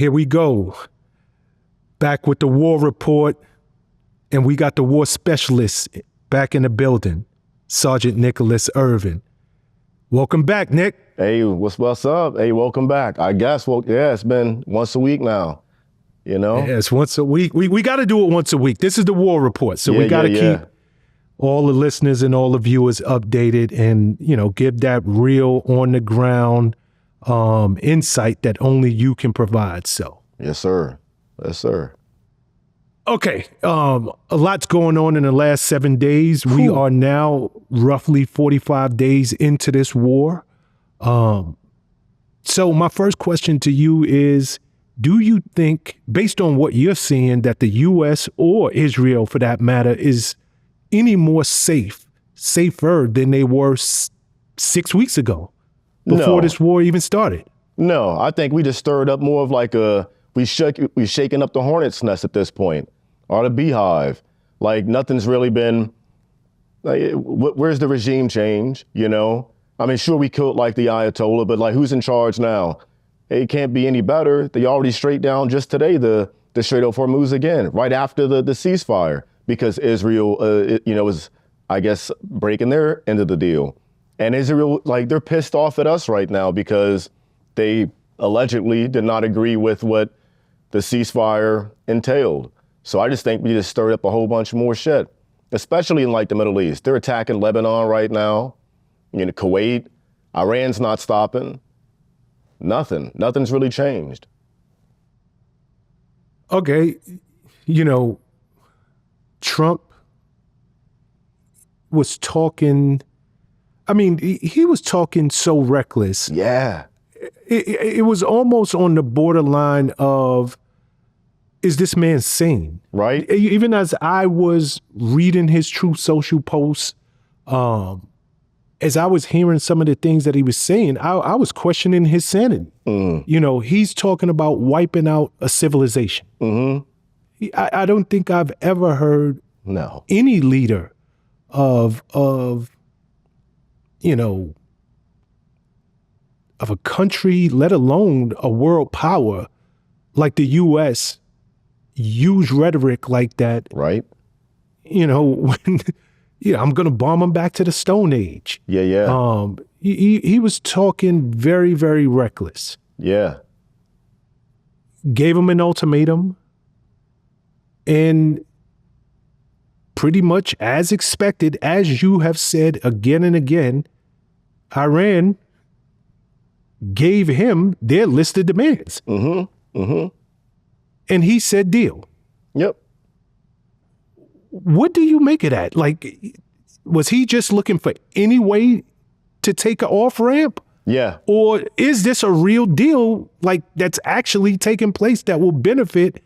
here we go. Back with the war report, and we got the war specialist back in the building, Sergeant Nicholas Irving. Welcome back, Nick. Hey, what's up? Hey, welcome back. I guess, it's been once a week now, you know? Yeah, it's once a week. We got to do it once a week. This is the war report, so we got to keep all the listeners and all the viewers updated and, give that real on-the-ground insight that only you can provide, so. Yes, sir. Yes, sir. Okay, a lot's going on in the last 7 days. We are now roughly 45 days into this war. So my first question to you is, do you think, based on what you're seeing, that the U.S. or Israel, for that matter, is any more safer than they were 6 weeks ago before this war even started? No, I think we just stirred up more of like we shaking up the hornet's nest at this point, or the beehive. Like nothing's really been, like, where's the regime change, I mean, sure, we killed like the Ayatollah, but like who's in charge now? It can't be any better. They already straight down just today the Strait of Hormuz again, right after the ceasefire, because Israel, is, I guess, breaking their end of the deal. And Israel, like, they're pissed off at us right now because they allegedly did not agree with what the ceasefire entailed. So I just think we just stirred up a whole bunch more shit, especially in like the Middle East. They're attacking Lebanon right now, Kuwait, Iran's not stopping. Nothing's really changed. Okay, Trump was talking, he was talking so reckless. Yeah. It was almost on the borderline of, is this man sane? Right. Even as I was reading his Truth Social posts, as I was hearing some of the things that he was saying, I was questioning his sanity. He's talking about wiping out a civilization. I don't think I've ever heard any leader of a country, let alone a world power like the U.S., use rhetoric like that. Right. When, I'm going to bomb them back to the Stone Age. Yeah. He was talking very, very reckless. Yeah. Gave him an ultimatum. And pretty much as expected, as you have said again and again, Iran gave him their list of demands. And he said deal. Yep. What do you make of that? Like, was he just looking for any way to take an off-ramp? Yeah. Or is this a real deal, like, that's actually taking place that will benefit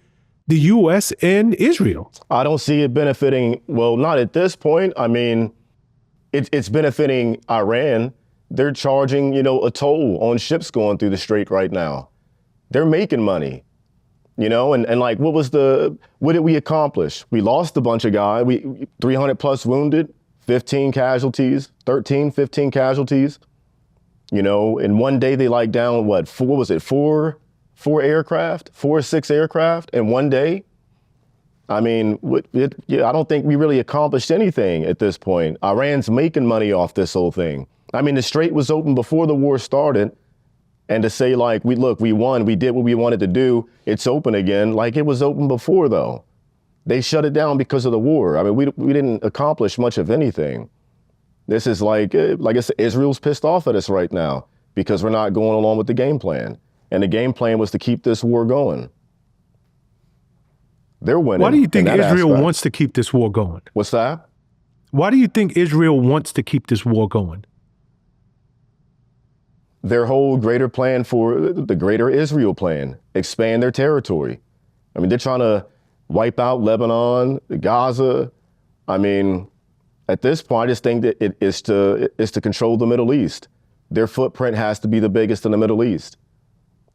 the U.S. and Israel? I don't see it benefiting, well, not at this point. I mean, it's benefiting Iran. They're charging, a toll on ships going through the strait right now. They're making money. And like, what did we accomplish? We lost a bunch of guys, 300 plus wounded, 15 casualties, 15 casualties. In one day they like down, four aircraft, 4 or 6 aircraft in one day? I mean, I don't think we really accomplished anything at this point. Iran's making money off this whole thing. I mean, the strait was open before the war started. And to say, like, we won, we did what we wanted to do, it's open again, like it was open before, though. They shut it down because of the war. I mean, we didn't accomplish much of anything. This is like I said, Israel's pissed off at us right now because we're not going along with the game plan. And the game plan was to keep this war going. They're winning. Why do you think Israel wants to keep this war going? What's that? Why do you think Israel wants to keep this war going? Their whole greater plan for the greater Israel plan, expand their territory. I mean, they're trying to wipe out Lebanon, Gaza. I mean, at this point, I just think that it is to control the Middle East. Their footprint has to be the biggest in the Middle East.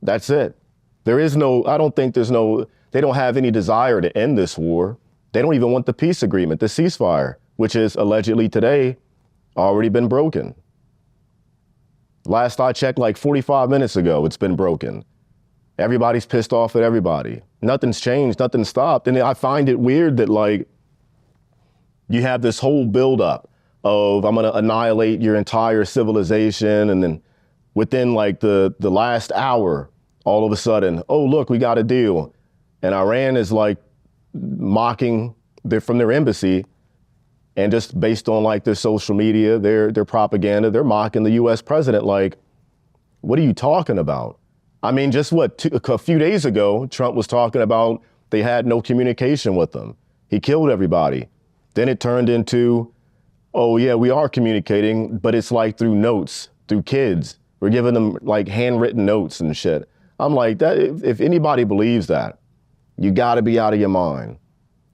That's it. They don't have any desire to end this war. They don't even want the peace agreement, the ceasefire, which is allegedly today already been broken. Last I checked, like 45 minutes ago, it's been broken. Everybody's pissed off at everybody. Nothing's changed, nothing's stopped. And I find it weird that like, you have this whole buildup of I'm gonna annihilate your entire civilization, and then within like the last hour, all of a sudden, oh look, we got a deal. And Iran is like mocking from their embassy, and just based on like their social media, their propaganda, they're mocking the US president. Like, what are you talking about? I mean, just a few days ago, Trump was talking about they had no communication with them. He killed everybody. Then it turned into, oh yeah, we are communicating, but it's like through notes, through kids. We're giving them like handwritten notes and shit. I'm like, that. If anybody believes that, you gotta be out of your mind.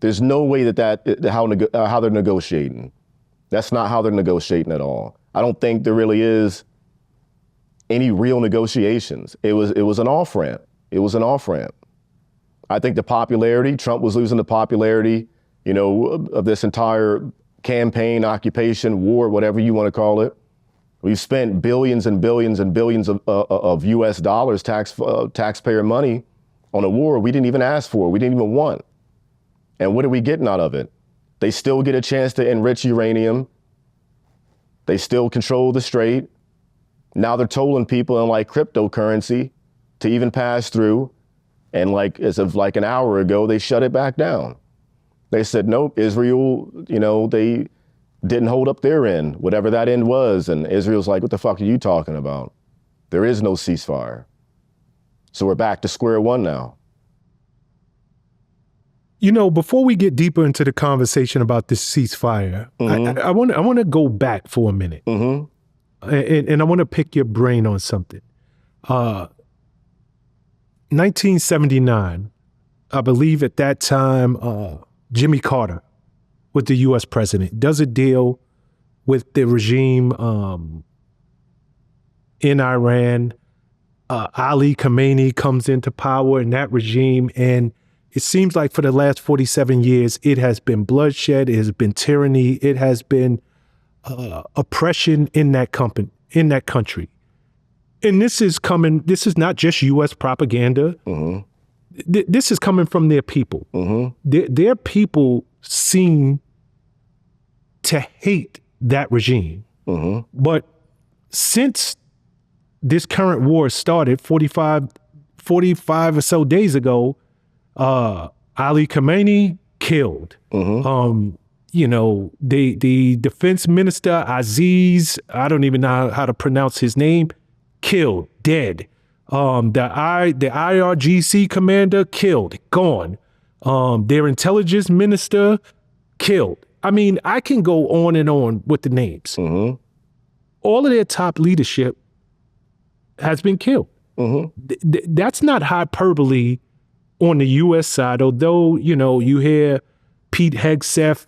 There's no way how they're negotiating. That's not how they're negotiating at all. I don't think there really is any real negotiations. It was an off-ramp. It was an off-ramp. I think the popularity, Trump was losing the popularity, you know, of this entire campaign, occupation, war, whatever you want to call it. We've spent billions and billions and billions of US dollars, taxpayer money on a war we didn't even ask for, we didn't even want. And what are we getting out of it? They still get a chance to enrich uranium. They still control the strait. Now they're tolling people in like cryptocurrency to even pass through. And like, as of like an hour ago, they shut it back down. They said, nope, Israel, you know, they didn't hold up their end, whatever that end was. And Israel's like, what the fuck are you talking about? There is no ceasefire. So we're back to square one now. You know, before we get deeper into the conversation about this ceasefire, I want to go back for a minute. And I want to pick your brain on something. 1979, I believe at that time, Jimmy Carter was the U.S. president, does a deal with the regime in Iran. Ali Khamenei comes into power in that regime, and it seems like for the last 47 years, it has been bloodshed, it has been tyranny, it has been oppression in that country. And this is not just U.S. propaganda. This is coming from their people. Their people seem to hate that regime. But since this current war started 45 or so days ago, Ali Khamenei killed. You know, the defense minister, Aziz, I don't even know how to pronounce his name, killed, dead. The IRGC commander killed, gone. Their intelligence minister killed. I mean, I can go on and on with the names. All of their top leadership has been killed. That's not hyperbole on the U.S. side, although, you know, you hear Pete Hegseth,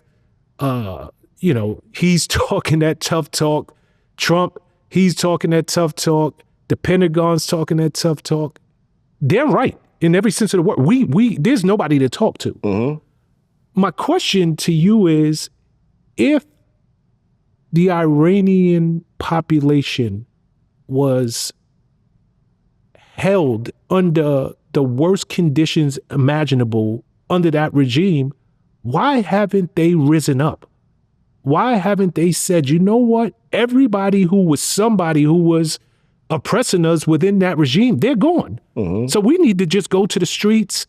you know, he's talking that tough talk. Trump, he's talking that tough talk. The Pentagon's talking that tough talk. They're right in every sense of the word. There's nobody to talk to. My question to you is, if the Iranian population was held under the worst conditions imaginable under that regime, why haven't they risen up? Why haven't they said, you know what? Everybody who was somebody who was oppressing us within that regime, they're gone. So we need to just go to the streets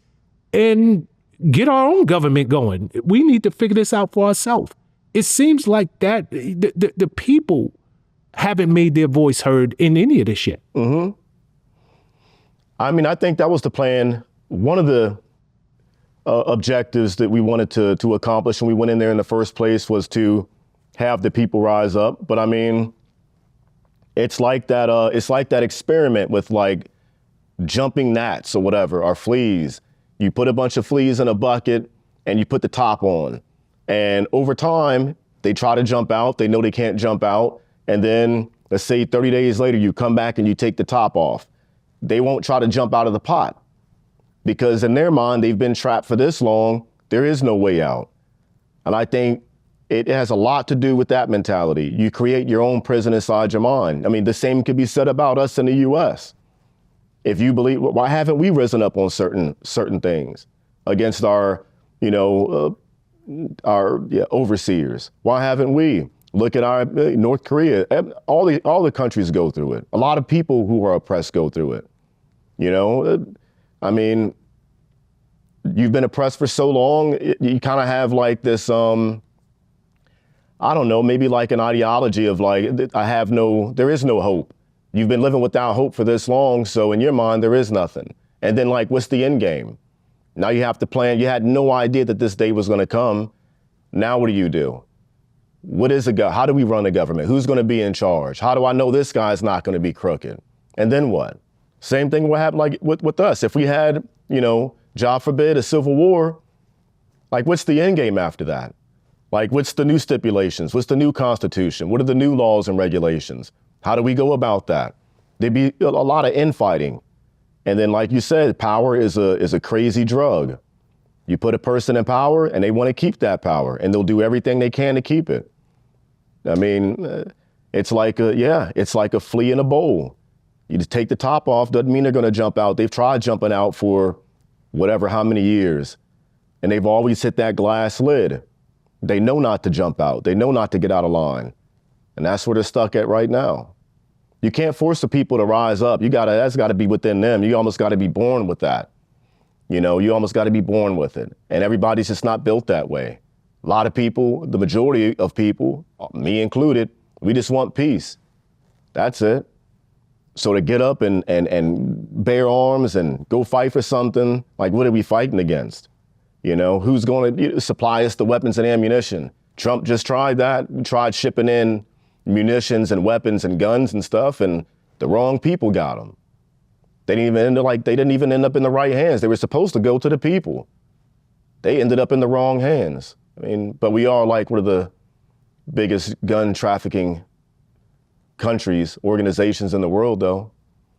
and get our own government going. We need to figure this out for ourselves. It seems like that the people haven't made their voice heard in any of this yet. I mean, I think that was the plan. One of the objectives that we wanted to accomplish when we went in there in the first place was to have the people rise up. But I mean, it's like that experiment with like jumping gnats or whatever, or fleas. You put a bunch of fleas in a bucket and you put the top on. And over time, they try to jump out. They know they can't jump out. And then let's say 30 days later, you come back and you take the top off. They won't try to jump out of the pot because in their mind, they've been trapped for this long. There is no way out. And I think it has a lot to do with that mentality. You create your own prison inside your mind. I mean, the same could be said about us in the US. If you believe, why haven't we risen up on certain things against our, overseers? Why haven't we? Look at our North Korea. All the countries go through it. A lot of people who are oppressed go through it. I mean, you've been oppressed for so long, you kind of have like this, I don't know, maybe like an ideology of like, there is no hope. You've been living without hope for this long, so in your mind, there is nothing. And then like, what's the end game? Now you have to plan. You had no idea that this day was going to come. Now what do? What is how do we run a government? Who's going to be in charge? How do I know this guy's not going to be crooked? And then what? Same thing would happen like with us. If we had, God forbid, a civil war, like what's the end game after that? Like what's the new stipulations? What's the new constitution? What are the new laws and regulations? How do we go about that? There'd be a lot of infighting. And then, like you said, power is a crazy drug. You put a person in power and they want to keep that power and they'll do everything they can to keep it. I mean, it's like a flea in a bowl. You just take the top off, doesn't mean they're going to jump out. They've tried jumping out for whatever, how many years, and they've always hit that glass lid. They know not to jump out. They know not to get out of line. And that's where they're stuck at right now. You can't force the people to rise up. That's got to be within them. You almost got to be born with that. You almost got to be born with it. And everybody's just not built that way. A lot of people, the majority of people, me included, we just want peace. That's it. So to get up and bear arms and go fight for something, like what are we fighting against? Who's going to supply us the weapons and ammunition? Trump just tried that. We tried shipping in munitions and weapons and guns and stuff, and the wrong people got them. They didn't even end up in the right hands. They were supposed to go to the people. They ended up in the wrong hands. I mean, but we are like one of the biggest gun trafficking countries, organizations in the world, though.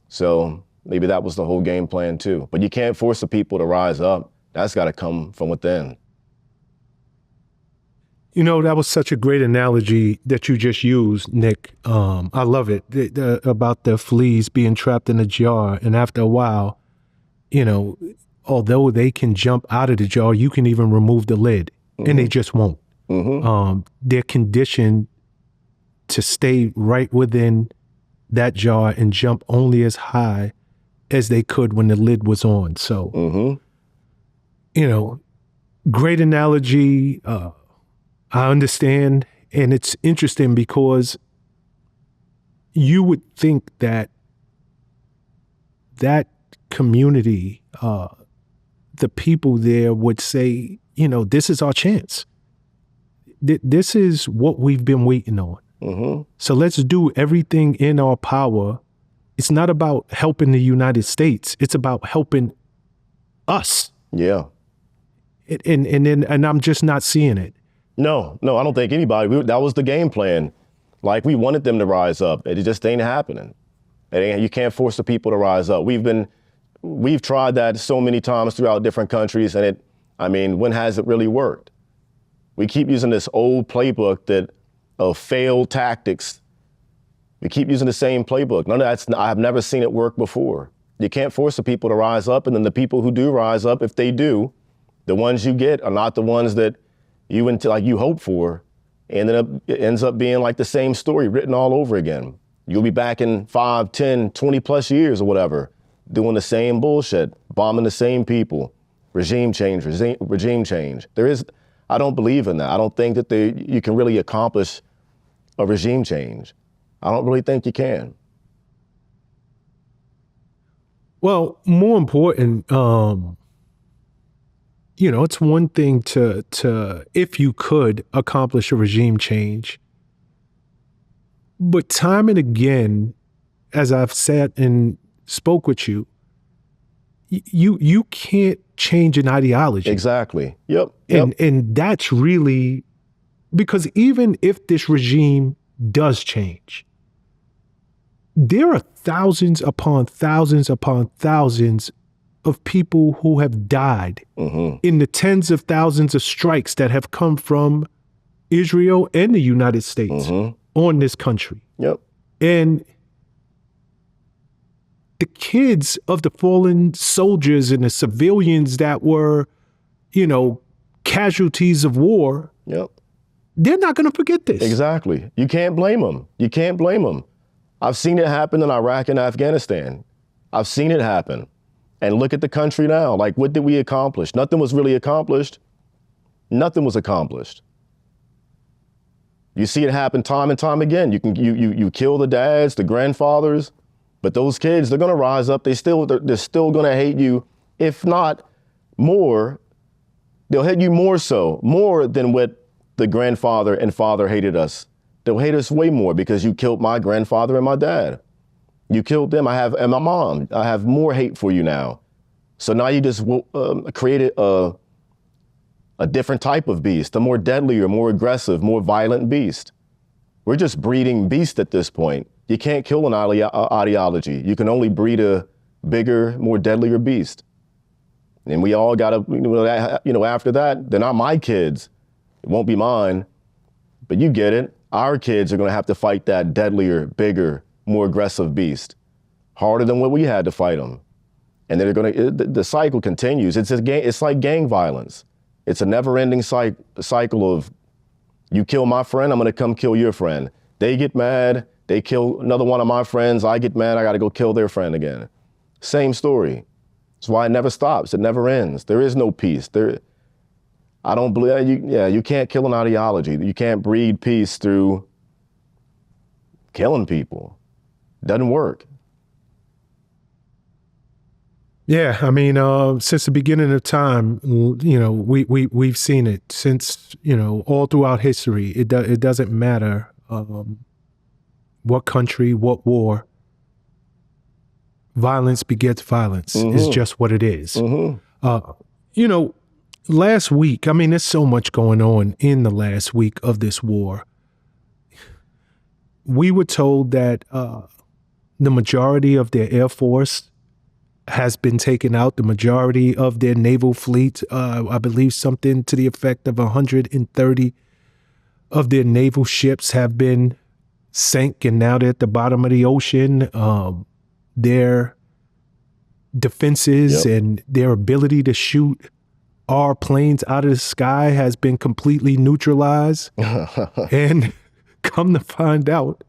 So maybe that was the whole game plan too. But you can't force the people to rise up. That's got to come from within. That was such a great analogy that you just used, Nick. I love it, about the fleas being trapped in a jar. And after a while, although they can jump out of the jar, you can even remove the lid, and they just won't. They're conditioned to stay right within that jar and jump only as high as they could when the lid was on. So, great analogy. I understand. And it's interesting because you would think that community, the people there would say, this is our chance. This is what we've been waiting on. So let's do everything in our power. It's not about helping the United States. It's about helping us. Yeah. And I'm just not seeing it. No, I don't think anybody, that was the game plan. Like we wanted them to rise up. It just ain't happening. You can't force the people to rise up. We've tried that so many times throughout different countries, and when has it really worked? We keep using this old playbook of failed tactics. We keep using the same playbook. I've never seen it work before. You can't force the people to rise up, and then the people who do rise up, if they do, the ones you get are not the ones that you hope for, and then it ends up being like the same story written all over again. You'll be back in 5, 10, 20 plus years or whatever, doing the same bullshit, bombing the same people, regime change. I don't believe in that. I don't think that you can really accomplish a regime change. I don't really think you can. Well, more important, it's one thing to if you could accomplish a regime change, but time and again, as I've sat and spoke with you, you can't change an ideology. Exactly. Yep. And that's really, because even if this regime does change, there are thousands upon thousands upon thousands of people who have died in the tens of thousands of strikes that have come from Israel and the United States on this country. Yep. And the kids of the fallen soldiers and the civilians that were, casualties of war, Yep. they're not going to forget this. Exactly. You can't blame them. You can't blame them. I've seen it happen in Iraq and Afghanistan. I've seen it happen. And look at the country now. Like, what did we accomplish? Nothing was really accomplished. Nothing was accomplished. You see it happen time and time again. You kill the dads, the grandfathers, but those kids, they're gonna rise up. They're still gonna hate you, if not more. They'll hate you more than what the grandfather and father hated us. They'll hate us way more because you killed my grandfather and my dad. You killed them. And my mom. I have more hate for you now. So now you just created a different type of beast, a more deadlier, more aggressive, more violent beast. We're just breeding beasts at this point. You can't kill an ideology. You can only breed a bigger, more deadlier beast. And we all gotta, after that, they're not my kids. It won't be mine, but you get it. Our kids are gonna have to fight that deadlier, bigger, more aggressive beast, harder than what we had to fight them. And then the cycle continues. It's like gang violence. It's a never-ending cycle of, you kill my friend, I'm gonna come kill your friend. They get mad, they kill another one of my friends, I get mad, I gotta go kill their friend again. Same story. That's why it never stops, it never ends. There is no peace. I don't believe, you can't kill an ideology. You can't breed peace through killing people. Doesn't work. Yeah, I mean, since the beginning of time, we've seen it since, all throughout history. It doesn't matter what country, what war. Violence begets violence is just what it is. Last week, I mean, there's so much going on in the last week of this war. We were told that the majority of their Air Force has been taken out. The majority of their naval fleet, I believe something to the effect of 130 of their naval ships have been sank, and now they're at the bottom of the ocean. Their defenses and their ability to shoot our planes out of the sky has been completely neutralized. And come to find out,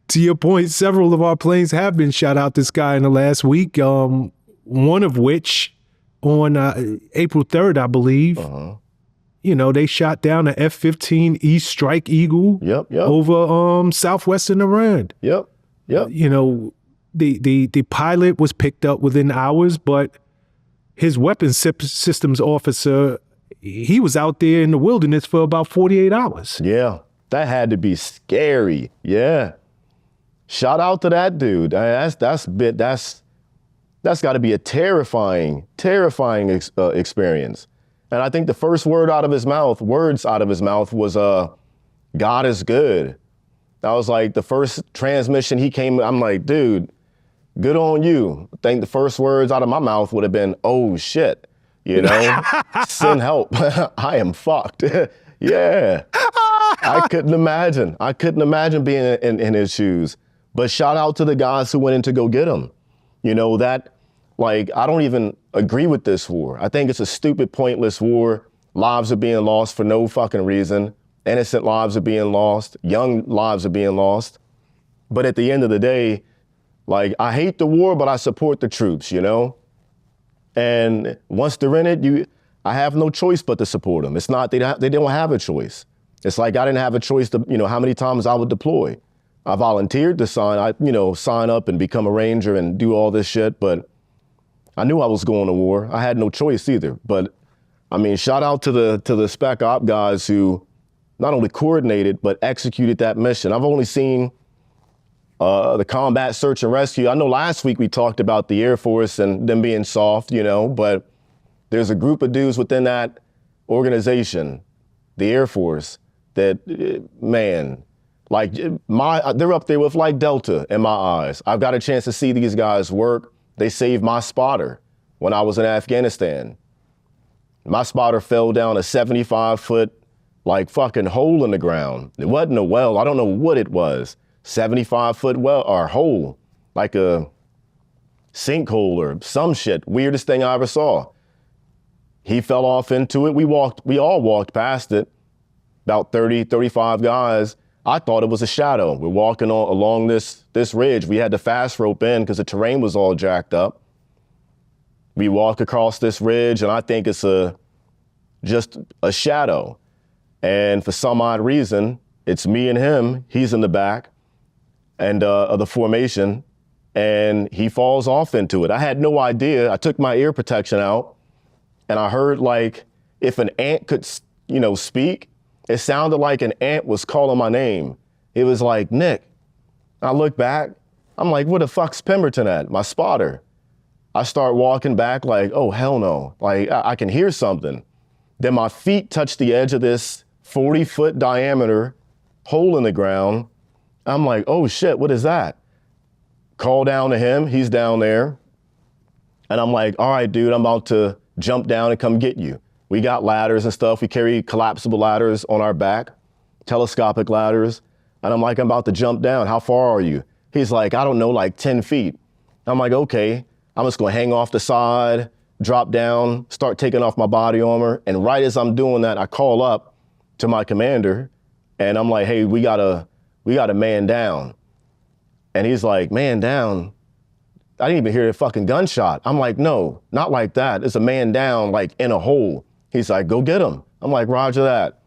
to your point, several of our planes have been shot out the sky in the last week, one of which on April 3rd, I believe, they shot down an F-15E Strike Eagle over southwestern Iran. The pilot was picked up within hours, but his weapons systems officer, he was out there in the wilderness for about 48 hours. Yeah, that had to be scary. Yeah. Shout out to that dude. That's got to be a terrifying experience. And I think the first words out of his mouth was, God is good. That was like the first transmission he came, I'm like, dude, good on you. I think the first words out of my mouth would have been, oh shit, send help. I am fucked. Yeah. I couldn't imagine being in his shoes. But shout out to the guys who went in to go get him. I don't even agree with this war. I think it's a stupid, pointless war. Lives are being lost for no fucking reason. Innocent lives are being lost. Young lives are being lost. But at the end of the day, I hate the war, but I support the troops, And once they're in it, I have no choice but to support them. It's not, they don't have a choice. It's like I didn't have a choice to, how many times I would deploy. I volunteered to sign up and become a ranger and do all this shit, but I knew I was going to war. I had no choice either. But I mean, shout out to the Spec Op guys who not only coordinated, but executed that mission. I've only seen the combat search and rescue. I know last week we talked about the Air Force and them being soft, but there's a group of dudes within that organization, the Air Force, that, man, they're up there with Delta in my eyes. I've got a chance to see these guys work. They saved my spotter when I was in Afghanistan. My spotter fell down a 75-foot, fucking hole in the ground. It wasn't a well. I don't know what it was. 75-foot well or hole, like a sinkhole or some shit. Weirdest thing I ever saw. He fell off into it. We all walked past it, about 30, 35 guys. I thought it was a shadow. We're walking along this ridge. We had to fast rope in because the terrain was all jacked up. We walk across this ridge, and I think it's just a shadow. And for some odd reason, it's me and him. He's in the back and of the formation, and he falls off into it. I had no idea. I took my ear protection out, and I heard like if an ant could, speak. It sounded like an ant was calling my name. It was like, Nick. I look back. I'm like, where the fuck's Pemberton at? My spotter. I start walking back like, oh, hell no. Like, I can hear something. Then my feet touch the edge of this 40-foot diameter hole in the ground. I'm like, oh shit, what is that? Call down to him. He's down there. And I'm like, all right, dude, I'm about to jump down and come get you. We got ladders and stuff. We carry collapsible ladders on our back, telescopic ladders. And I'm like, I'm about to jump down. How far are you? He's like, I don't know, like 10 feet. I'm like, okay. I'm just gonna hang off the side, drop down, start taking off my body armor. And right as I'm doing that, I call up to my commander and I'm like, hey, we got a man down. And he's like, man down? I didn't even hear a fucking gunshot. I'm like, no, not like that. It's a man down, like in a hole. He's like, go get him. I'm like, roger that.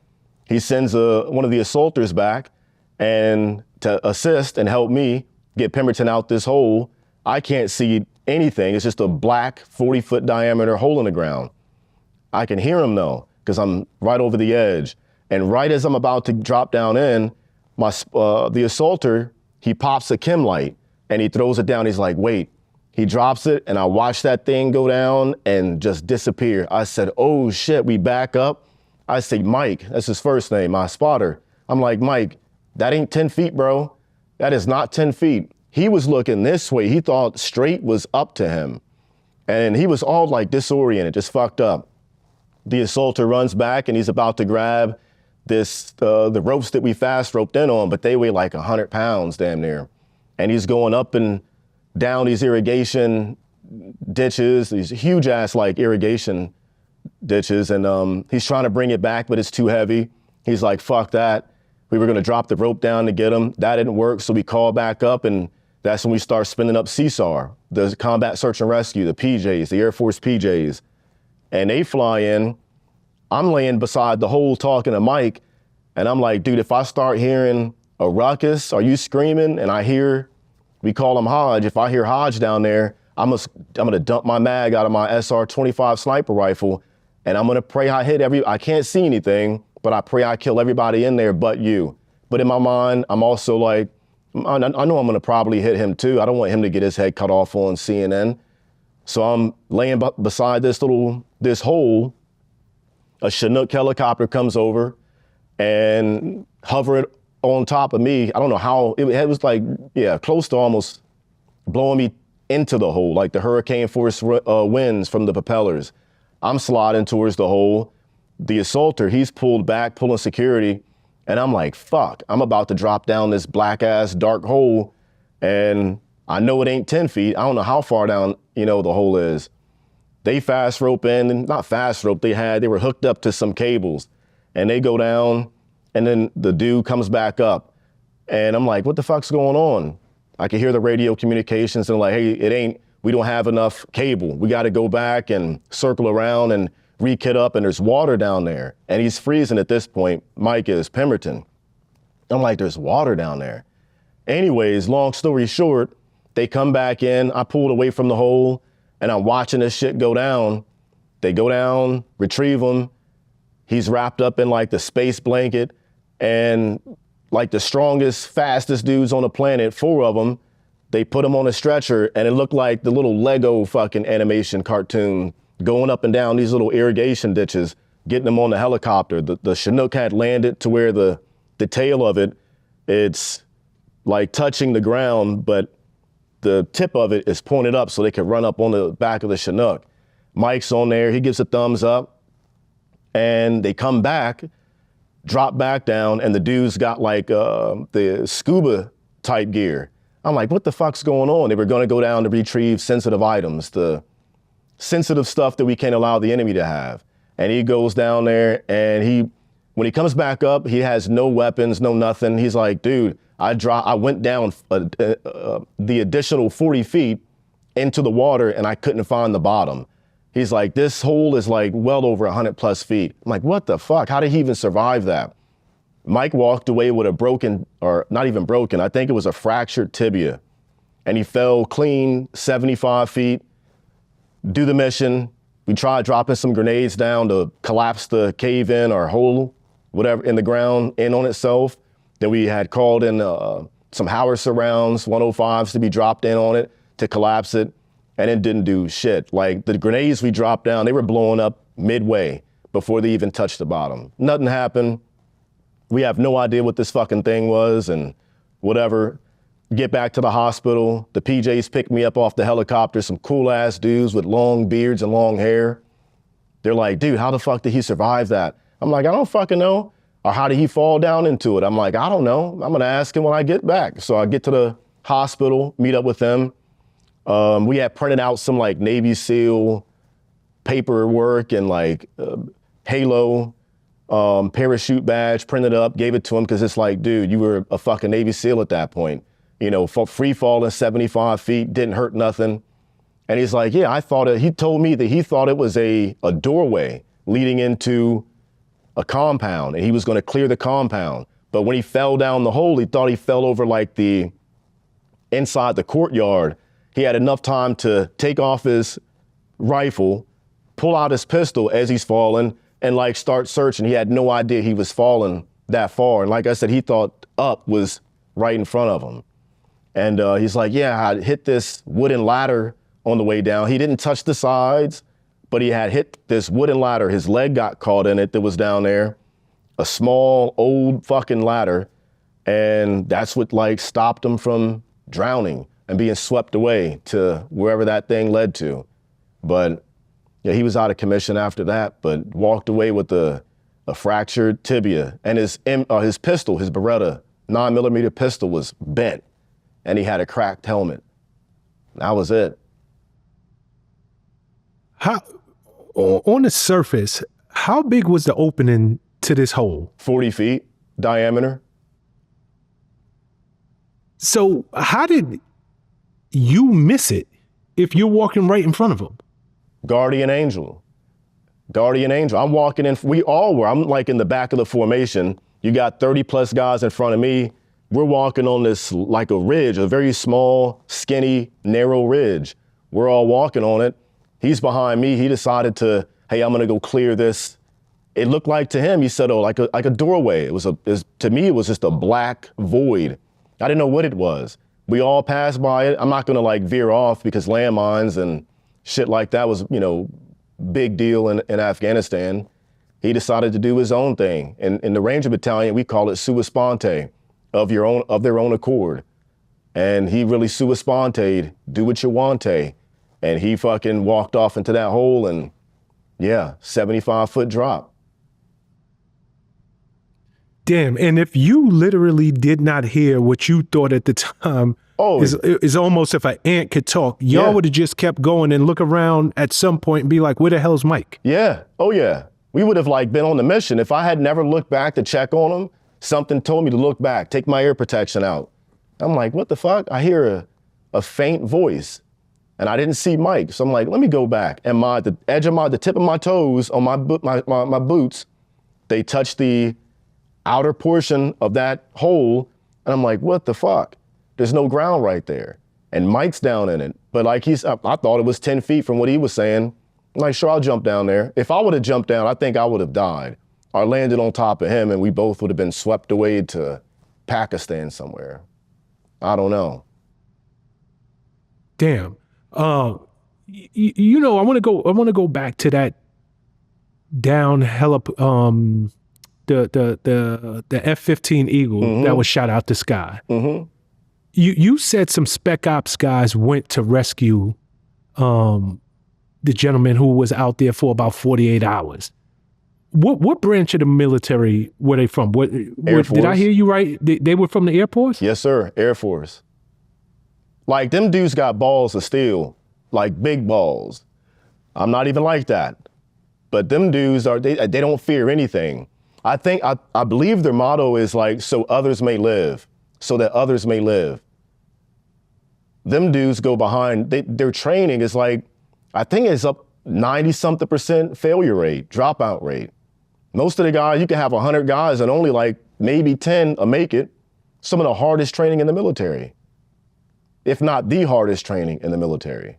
He sends one of the assaulters back and to assist and help me get Pemberton out this hole. I can't see anything. It's just a black 40-foot diameter hole in the ground. I can hear him though, because I'm right over the edge. And right as I'm about to drop down in, the assaulter, he pops a chem light and he throws it down. He's like, wait. He drops it and I watch that thing go down and just disappear. I said, oh shit, we back up. I say, Mike, that's his first name, my spotter. I'm like, Mike, that ain't 10 feet, bro. That is not 10 feet. He was looking this way. He thought straight was up to him. And he was all like disoriented, just fucked up. The assaulter runs back and he's about to grab the ropes that we fast roped in on, but they weigh like 100 pounds damn near. And he's going up and down these irrigation ditches, these huge ass like irrigation ditches. And he's trying to bring it back, but it's too heavy. He's like, fuck that. We were gonna drop the rope down to get him. That didn't work, so we call back up and that's when we start spinning up Ceasefire, the combat search and rescue, the PJs, the Air Force PJs. And they fly in. I'm laying beside the hole talking to Mike. And I'm like, dude, if I start hearing a ruckus, are you screaming? And I hear, we call him Hodge. If I hear Hodge down there, I'm gonna dump my mag out of my SR-25 sniper rifle. And I'm gonna pray I hit I can't see anything, but I pray I kill everybody in there but you. But in my mind, I'm also like, I know I'm gonna probably hit him too. I don't want him to get his head cut off on CNN. So I'm laying beside this hole. A Chinook helicopter comes over and hovered on top of me. I don't know how, it was like, yeah, close to almost blowing me into the hole, like the hurricane force winds from the propellers. I'm sliding towards the hole. The assaulter, he's pulled back, pulling security. And I'm like, fuck, I'm about to drop down this black ass dark hole. And I know it ain't 10 feet. I don't know how far down, the hole is. They fast rope in, and not fast rope, they were hooked up to some cables. And they go down, and then the dude comes back up. And I'm like, what the fuck's going on? I can hear the radio communications and like, hey, we don't have enough cable. We got to go back and circle around and re-kit up, and there's water down there. And he's freezing at this point. Mike is Pemberton. I'm like, there's water down there. Anyways, long story short, they come back in. I pulled away from the hole, and I'm watching this shit go down. They go down, retrieve him. He's wrapped up in like the space blanket, and like the strongest, fastest dudes on the planet, 4 of them, they put him on a stretcher, and it looked like the little Lego fucking animation cartoon going up and down these little irrigation ditches, getting them on the helicopter. The Chinook had landed to where the tail of it's like touching the ground, but the tip of it is pointed up so they could run up on the back of the Chinook. Mike's on there, he gives a thumbs up, and they come back, drop back down, and the dude's got like the scuba type gear. I'm like, what the fuck's going on? They were going to go down to retrieve sensitive items, the sensitive stuff that we can't allow the enemy to have. And he goes down there, and when he comes back up, he has no weapons, no nothing. He's like, dude, I went down the additional 40 feet into the water, and I couldn't find the bottom. He's like, this hole is like well over 100 plus feet. I'm like, what the fuck? How did he even survive that? Mike walked away with a broken, or not even broken, I think it was a fractured tibia. And he fell clean 75 feet, do the mission. We tried dropping some grenades down to collapse the cave in or hole, whatever, in the ground in on itself. Then we had called in some howitzer rounds, 105s to be dropped in on it to collapse it. And it didn't do shit. Like the grenades we dropped down, they were blowing up midway before they even touched the bottom. Nothing happened. We have no idea what this fucking thing was and whatever. Get back to the hospital. The PJs picked me up off the helicopter, some cool ass dudes with long beards and long hair. They're like, dude, how the fuck did he survive that? I'm like, I don't fucking know. Or how did he fall down into it? I'm like, I don't know. I'm gonna ask him when I get back. So I get to the hospital, meet up with them. We had printed out some like Navy SEAL paperwork and like Halo parachute badge, printed up, gave it to him because it's like, dude, you were a fucking Navy SEAL at that point. You know, free falling 75 feet, didn't hurt nothing. And he's like, yeah, he told me that he thought it was a doorway leading into a compound and he was going to clear the compound. But when he fell down the hole, he thought he fell over like the inside the courtyard. He had enough time to take off his rifle, pull out his pistol as he's falling, and like start searching. He had no idea he was falling that far. And like I said, he thought up was right in front of him. And he's like, yeah, I hit this wooden ladder on the way down. He didn't touch the sides, but he had hit this wooden ladder. His leg got caught in it that was down there, a small old fucking ladder. And that's what like stopped him from drowning and being swept away to wherever that thing led to. But yeah, he was out of commission after that, but walked away with a fractured tibia. And his pistol, his Beretta 9mm pistol was bent and he had a cracked helmet. That was it. How, on the surface, how big was the opening to this hole? 40 feet diameter. So how did you miss it if you're walking right in front of him? Guardian angel. I'm walking in, we all were. I'm like in the back of the formation. You got 30 plus guys in front of me. We're walking on this like a ridge, a very small, skinny, narrow ridge. We're all walking on it. He's behind me. He decided to, hey, I'm gonna go clear this. It looked like to him, he said, oh, like a doorway. To me, it was just a black void. I didn't know what it was. We all passed by it. I'm not gonna like veer off because landmines and shit like that was, you know, big deal in Afghanistan. He decided to do his own thing. And in the Ranger Battalion, we call it sua sponte, of their own accord. And he really sua sponte, do what you want. And he fucking walked off into that hole and yeah, 75-foot drop. Damn, and if you literally did not hear what you thought at the time, it's almost if an ant could talk, y'all would have just kept going and look around at some point and be like, where the hell's Mike? Yeah, oh yeah. We would have like been on the mission. If I had never looked back to check on him, something told me to look back, take my ear protection out. I'm like, what the fuck? I hear a faint voice and I didn't see Mike. So I'm like, let me go back. And the tip of my toes on my boots, they touched the outer portion of that hole. And I'm like, what the fuck? There's no ground right there. And Mike's down in it. But like I thought it was 10 feet from what he was saying. I'm like, sure, I'll jump down there. If I would have jumped down, I think I would have died. Or landed on top of him and we both would have been swept away to Pakistan somewhere. I don't know. Damn. You know, I want to go back to that down the F-15 Eagle that was shot out the sky. You said some Spec Ops guys went to rescue the gentleman who was out there for about 48 hours. What branch of the military were they from? Air Force. Did I hear you right? They were from the Air Force? Yes, sir. Air Force. Like them dudes got balls of steel, like big balls. I'm not even like that. But them dudes they don't fear anything. I believe their motto is like, so others may live, so that others may live. Them dudes go behind, their training is like, I think it's up 90-something% failure rate, dropout rate. Most of the guys, you can have 100 guys and only like maybe 10 will make it. Some of the hardest training in the military, if not the hardest training in the military.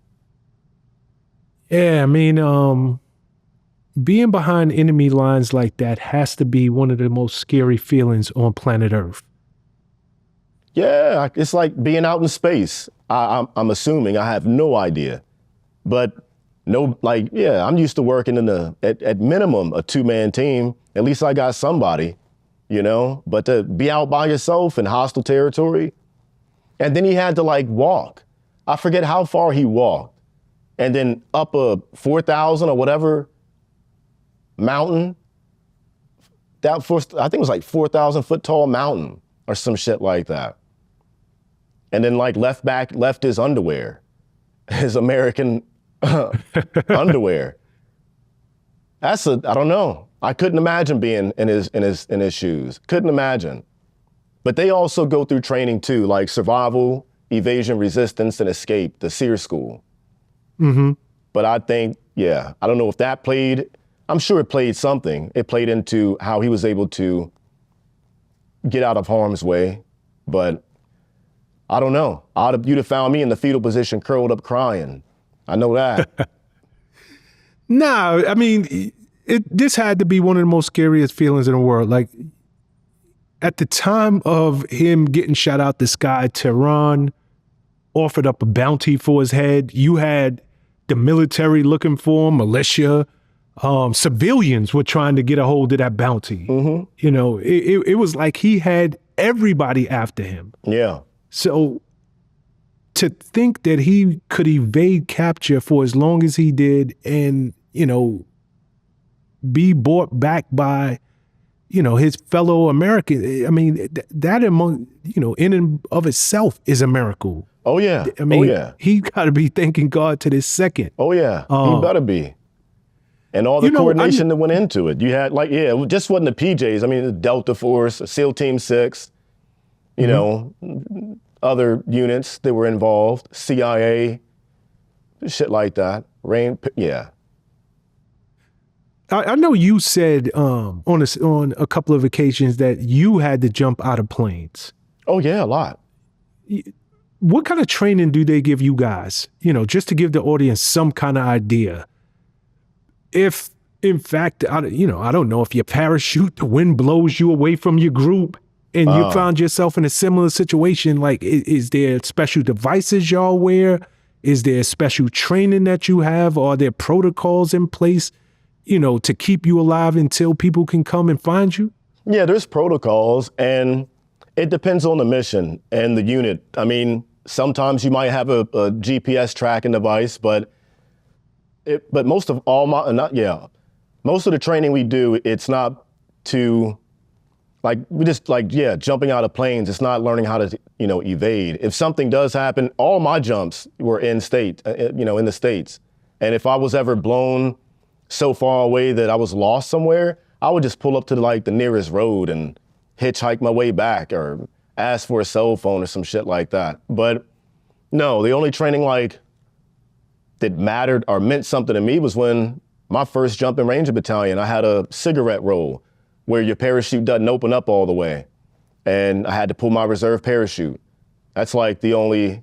Yeah, I mean, being behind enemy lines like that has to be one of the most scary feelings on planet Earth. Yeah, it's like being out in space. I'm assuming, I have no idea. But no, like, yeah, I'm used to working in at minimum a 2-man team. At least I got somebody, you know? But to be out by yourself in hostile territory, and then he had to like walk. I forget how far he walked. And then up a 4,000 or whatever mountain. I think it was like 4,000 foot tall mountain or some shit like that. And then like left his underwear, his American underwear. I don't know. I couldn't imagine being in his shoes. Couldn't imagine. But they also go through training too, like survival, evasion, resistance, and escape, the SEER school. Mm-hmm. But I think, yeah, I don't know if that played, I'm sure it played something. It played into how he was able to get out of harm's way. But I don't know. You'd have found me in the fetal position, curled up crying. I know that. No, I mean, this had to be one of the most scariest feelings in the world. Like, at the time of him getting shot out the sky, Tehran offered up a bounty for his head. You had the military looking for him, militia. Civilians were trying to get a hold of that bounty. Mm-hmm. You know, it was like he had everybody after him. Yeah. So to think that he could evade capture for as long as he did and, you know, be brought back by, you know, his fellow Americans, I mean, that among, you know, in and of itself is a miracle. Oh, yeah. I mean, oh, yeah. He got to be thanking God to this second. Oh, yeah. He better be. And all the coordination that went into it. You had like, yeah, it just wasn't the PJs. I mean, the Delta Force, SEAL Team 6, you know, other units that were involved, CIA, shit like that. Yeah. I know you said on a couple of occasions that you had to jump out of planes. Oh, yeah, a lot. What kind of training do they give you guys? You know, just to give the audience some kind of idea. If, in fact, I don't know, if you parachute, the wind blows you away from your group and you found yourself in a similar situation, like, is there special devices y'all wear? Is there special training that you have? Or are there protocols in place, you know, to keep you alive until people can come and find you? Yeah, there's protocols, and it depends on the mission and the unit. I mean, sometimes you might have a GPS tracking device, but most of the training we do, it's not to, like, we just like, yeah, jumping out of planes. It's not learning how to, you know, evade. If something does happen, all my jumps were in the States. And if I was ever blown so far away that I was lost somewhere, I would just pull up to like the nearest road and hitchhike my way back or ask for a cell phone or some shit like that. But no, the only training like that mattered or meant something to me was when my first jumping Ranger battalion, I had a cigarette roll where your parachute doesn't open up all the way. And I had to pull my reserve parachute. That's like the only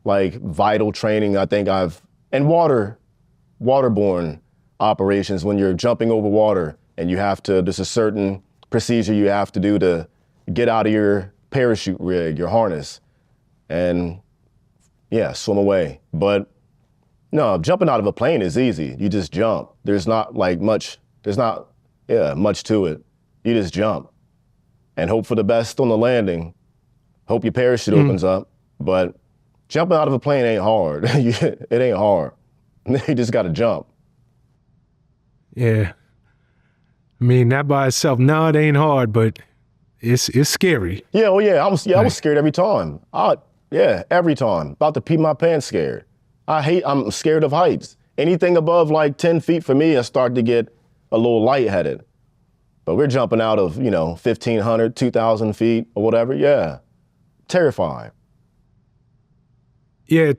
like vital training I think and waterborne operations, when you're jumping over water and there's a certain procedure you have to do to get out of your parachute rig, your harness, and yeah, swim away. But no, jumping out of a plane is easy. You just jump. There's not much to it. You just jump and hope for the best on the landing. Hope your parachute opens up. But jumping out of a plane ain't hard. It ain't hard. You just got to jump. Yeah. I mean, that by itself, no, it ain't hard, but it's scary. Yeah, well, yeah, I was scared every time. Yeah, every time. About to pee my pants scared. I'm scared of heights. Anything above like 10 feet for me, I start to get a little lightheaded. But we're jumping out of, 1,500, 2,000 feet or whatever. Yeah, terrifying. Yeah,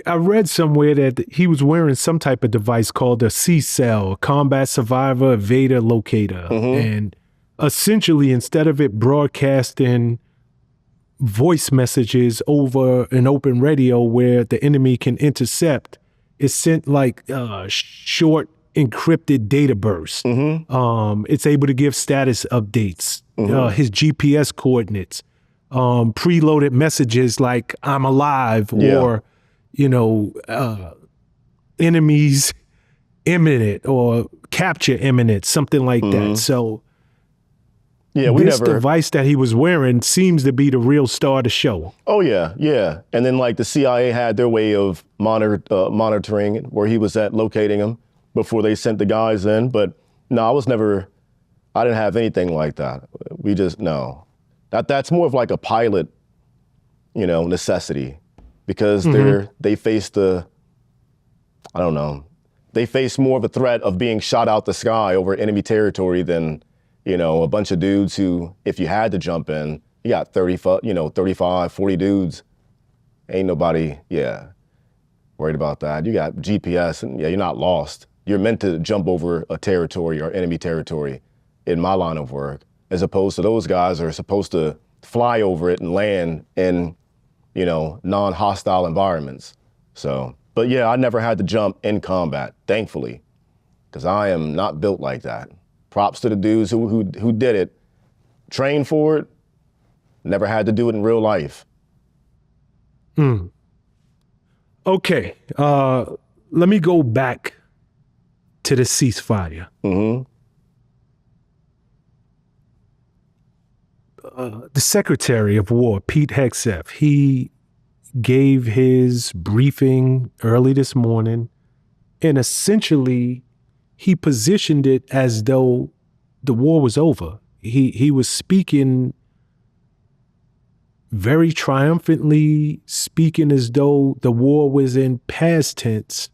I read somewhere that he was wearing some type of device called a C-cell, Combat Survivor Vader Locator. And essentially, instead of it broadcasting voice messages over an open radio where the enemy can intercept, it sent like short encrypted data bursts. It's able to give status updates, his GPS coordinates. Preloaded messages like I'm alive or, enemies imminent or capture imminent, something like that. So this device that he was wearing seems to be the real star of the show. Oh, yeah. And then like the CIA had their way of monitoring where he was at, locating him before they sent the guys in. But no, I didn't have anything like that. No. That's more of like a pilot, necessity, because they face they face more of a threat of being shot out the sky over enemy territory than, a bunch of dudes who, if you had to jump in, you got 35, 40 dudes. Ain't nobody, worried about that. You got GPS and you're not lost. You're meant to jump over a territory or enemy territory in my line of work, as opposed to those guys are supposed to fly over it and land in, non-hostile environments. So, but yeah, I never had to jump in combat, thankfully, because I am not built like that. Props to the dudes who did it, trained for it, never had to do it in real life. Okay, let me go back to the ceasefire. The Secretary of War, Pete Hegseth, he gave his briefing early this morning, and essentially he positioned it as though the war was over. He was speaking very triumphantly, speaking as though the war was in past tense.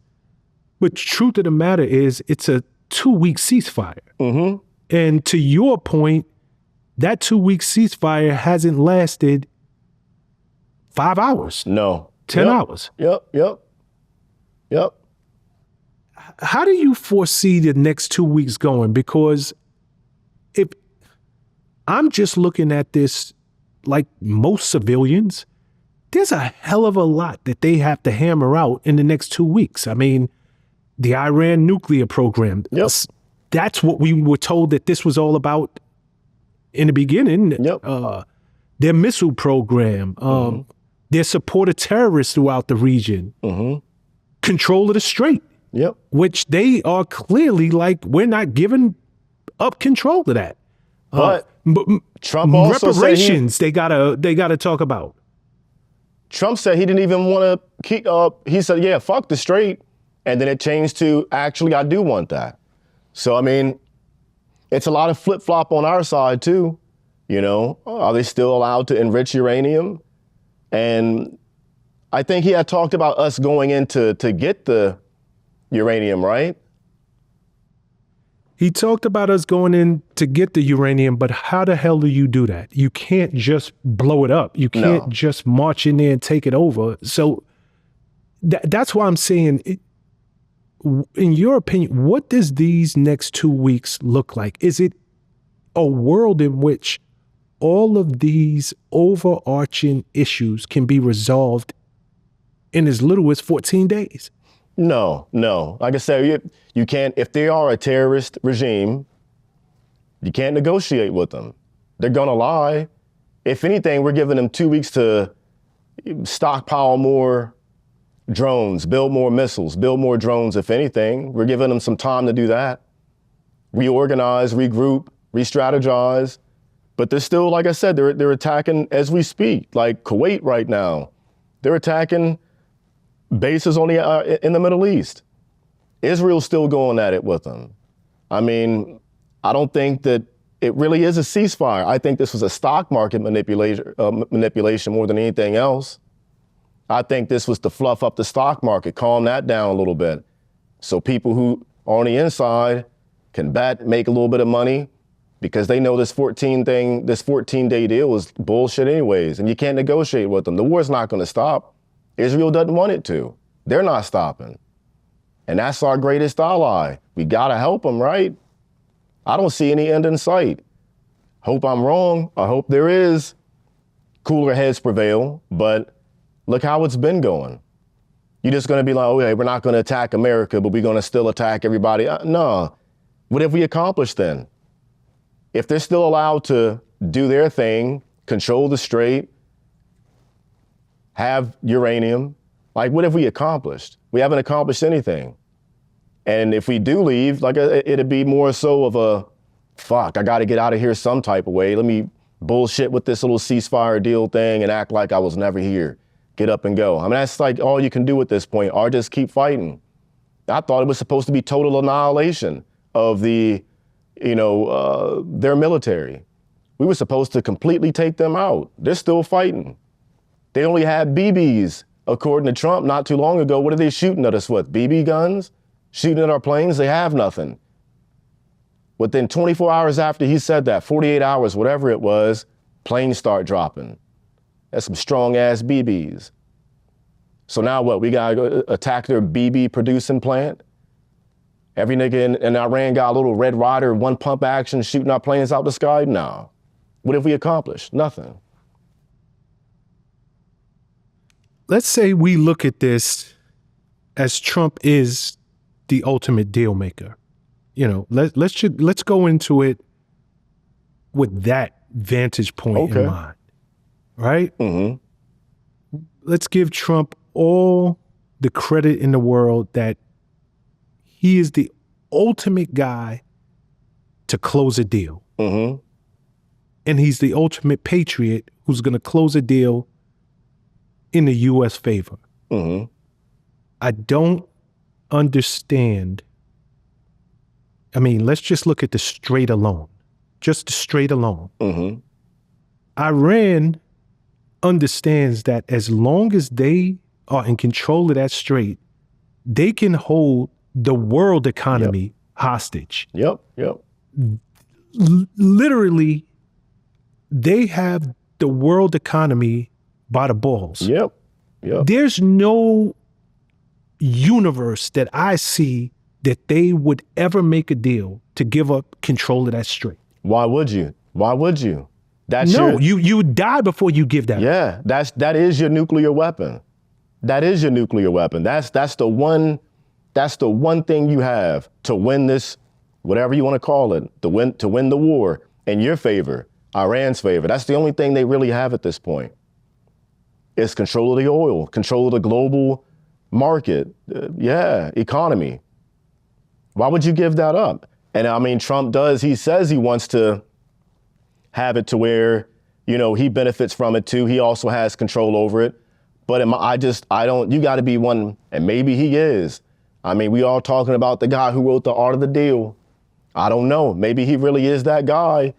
But the truth of the matter is it's a 2-week ceasefire. And to your point, that 2-week ceasefire hasn't lasted 5 hours. No. 10 hours. Yep. How do you foresee the next 2 weeks going? Because if I'm just looking at this like most civilians, there's a hell of a lot that they have to hammer out in the next 2 weeks. I mean, the Iran nuclear program, that's what we were told that this was all about in the beginning. Their missile program, their support of terrorists throughout the region, control of the Strait, which they are clearly like, we're not giving up control of that. But Trump also reparations they gotta talk about. Trump said he didn't even want to keep. He said, "Yeah, fuck the Strait," and then it changed to, "Actually, I do want that." So I mean, it's a lot of flip flop on our side too. Are they still allowed to enrich uranium? And I think he had talked about us going in to get the uranium, right? He talked about us going in to get the uranium, but how the hell do you do that? You can't just blow it up. You can't just march in there and take it over. So that's why I'm saying, in your opinion, what does these next 2 weeks look like? Is it a world in which all of these overarching issues can be resolved in as little as 14 days? No. Like I said, you can't, if they are a terrorist regime, you can't negotiate with them. They're gonna lie. If anything, we're giving them 2 weeks to stockpile more drones, build more missiles, build more drones. If anything, we're giving them some time to do that. Reorganize, regroup, re-strategize. But they're still, like I said, they're attacking as we speak. Like Kuwait right now, they're attacking bases on in the Middle East. Israel's still going at it with them. I mean, I don't think that it really is a ceasefire. I think this was a stock market manipulation more than anything else. I think this was to fluff up the stock market, calm that down a little bit. So people who are on the inside can bet, make a little bit of money, because they know this 14-day deal is bullshit anyways, and you can't negotiate with them. The war's not going to stop. Israel doesn't want it to. They're not stopping. And that's our greatest ally. We got to help them, right? I don't see any end in sight. Hope I'm wrong. I hope there is. Cooler heads prevail, but look how it's been going. You're just going to be like, okay, we're not going to attack America, but we're going to still attack everybody. No. What have we accomplished then? If they're still allowed to do their thing, control the strait, have uranium, like, what have we accomplished? We haven't accomplished anything. And if we do leave, like, it'd be more so of a, fuck, I got to get out of here some type of way. Let me bullshit with this little ceasefire deal thing and act like I was never here. Get up and go. I mean, that's like all you can do at this point, or just keep fighting. I thought it was supposed to be total annihilation of the, their military. We were supposed to completely take them out. They're still fighting. They only had BBs, according to Trump, not too long ago. What are they shooting at us with? BB guns? Shooting at our planes? They have nothing. Within 24 hours after he said that, 48 hours, whatever it was, planes start dropping. That's some strong ass BBs. So now what? We gotta go attack their BB producing plant? Every nigga in Iran got a little Red Ryder, one pump action, shooting our planes out the sky? No. What have we accomplished? Nothing. Let's say we look at this as Trump is the ultimate deal maker. Let's go into it with that vantage point in mind, right? Mm-hmm. Let's give Trump all the credit in the world that he is the ultimate guy to close a deal. Mm-hmm. And he's the ultimate patriot who's going to close a deal in the U.S. favor. Mm-hmm. I don't understand. I mean, let's just look at the strait alone. Just the strait alone. Mm-hmm. Iran understands that as long as they are in control of that strait, they can hold the world economy hostage. Yep. Literally, they have the world economy by the balls. Yep. There's no universe that I see that they would ever make a deal to give up control of that strait. Why would you? That's you would die before you give that. Yeah, that is your nuclear weapon. That is your nuclear weapon. That's the one thing you have to win this, whatever you want to call it, to win the war in your favor, Iran's favor. That's the only thing they really have at this point. It's control of the oil, control of the global market, economy. Why would you give that up? And I mean, Trump he says he wants to have it to where, he benefits from it too. He also has control over it. But you got to be one, and maybe he is. I mean, we all talking about the guy who wrote The Art of the Deal. I don't know. Maybe he really is that guy.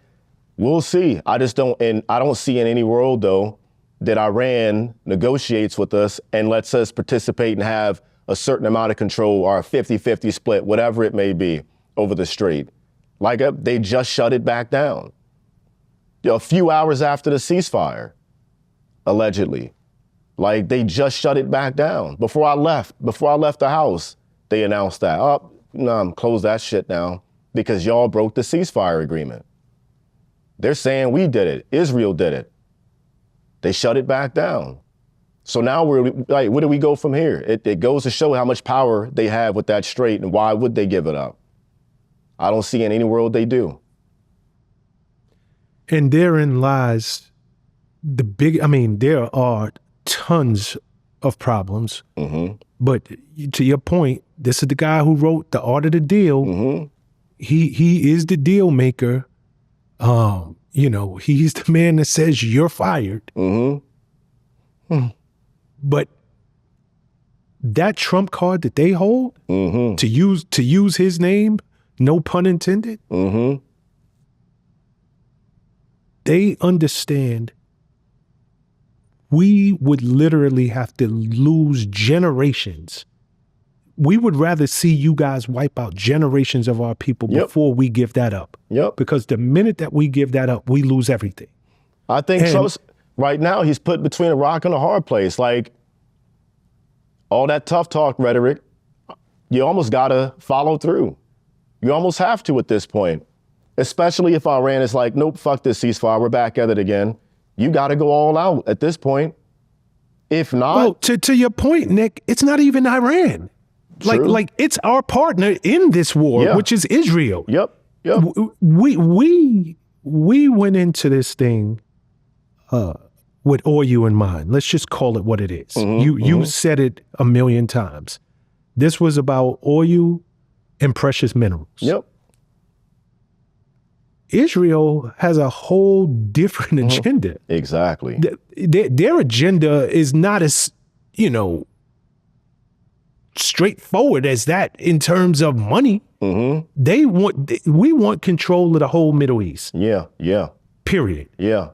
We'll see. I don't see in any world, though, that Iran negotiates with us and lets us participate and have a certain amount of control, or a 50-50 split, whatever it may be, over the strait. Like, they just shut it back down. A few hours after the ceasefire, allegedly. Like, they just shut it back down. Before I left the house, they announced that. Close that shit down because y'all broke the ceasefire agreement. They're saying we did it. Israel did it. They shut it back down. So now where do we go from here? It goes to show how much power they have with that strait, and why would they give it up? I don't see in any world they do. And therein lies there are tons of problems. Mm-hmm. But to your point, this is the guy who wrote The Art of the Deal. Mm-hmm. He is the deal maker. He's the man that says you're fired. Mm-hmm. But that trump card that they hold, mm-hmm. to use his name, no pun intended, mm-hmm. they understand we would literally have to lose generations. We would rather see you guys wipe out generations of our people before we give that up. Yep. Because the minute that we give that up, we lose everything. I think Trump's, right now, he's put between a rock and a hard place. Like, all that tough talk rhetoric, you almost got to follow through. You almost have to at this point, especially if Iran is like, nope, fuck this ceasefire, we're back at it again. You got to go all out at this point. If not... Well, to your point, Nick, it's not even Iran. Like it's our partner in this war, which is Israel. Yep. We went into this thing with oil in mind. Let's just call it what it is. You said it a million times. This was about oil and precious minerals. Yep. Israel has a whole different agenda. Exactly. Their agenda is not as, straightforward as that in terms of money. We want control of the whole Middle East. Yeah. Period. Yeah.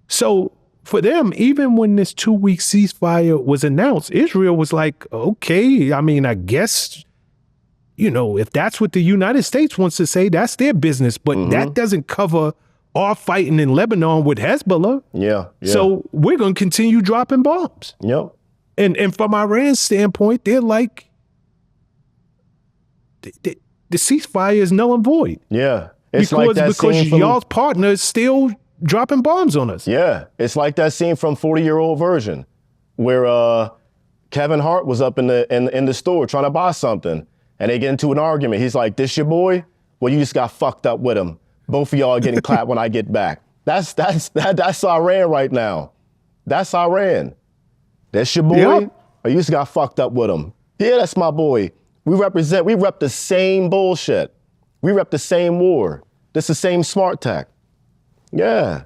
So for them, even when this 2-week ceasefire was announced, Israel was like, okay, I mean, I guess, if that's what the United States wants to say, that's their business. But that doesn't cover our fighting in Lebanon with Hezbollah. Yeah. So we're going to continue dropping bombs. Yep. And from Iran's standpoint, they're like, the ceasefire is null and void. Yeah. It's because y'all's partners still dropping bombs on us. Yeah. It's like that scene from 40-Year-Old Version where Kevin Hart was up in the store trying to buy something and they get into an argument. He's like, this your boy? Well, you just got fucked up with him. Both of y'all are getting clapped when I get back. That's Iran right now. That's Iran. That's your boy? Or you just got fucked up with him? Yeah, that's my boy. We rep the same bullshit. We rep the same war. This the same smart tech. Yeah.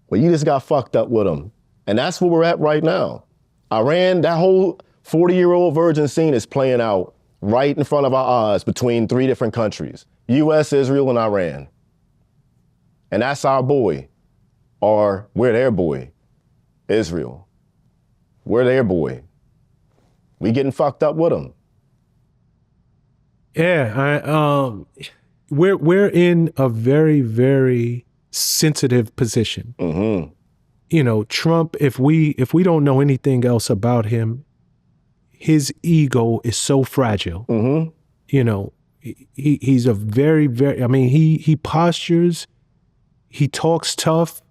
Well, you just got fucked up with him. And that's where we're at right now. Iran, that whole 40-year-old virgin scene is playing out right in front of our eyes between 3 different countries, US, Israel, and Iran. And that's our boy, or we're their boy, Israel. We're their boy. We getting fucked up with them. Yeah, we're in a very, very sensitive position. Trump, if we don't know anything else about him, his ego is so fragile. He's a very, very, he postures, he talks tough,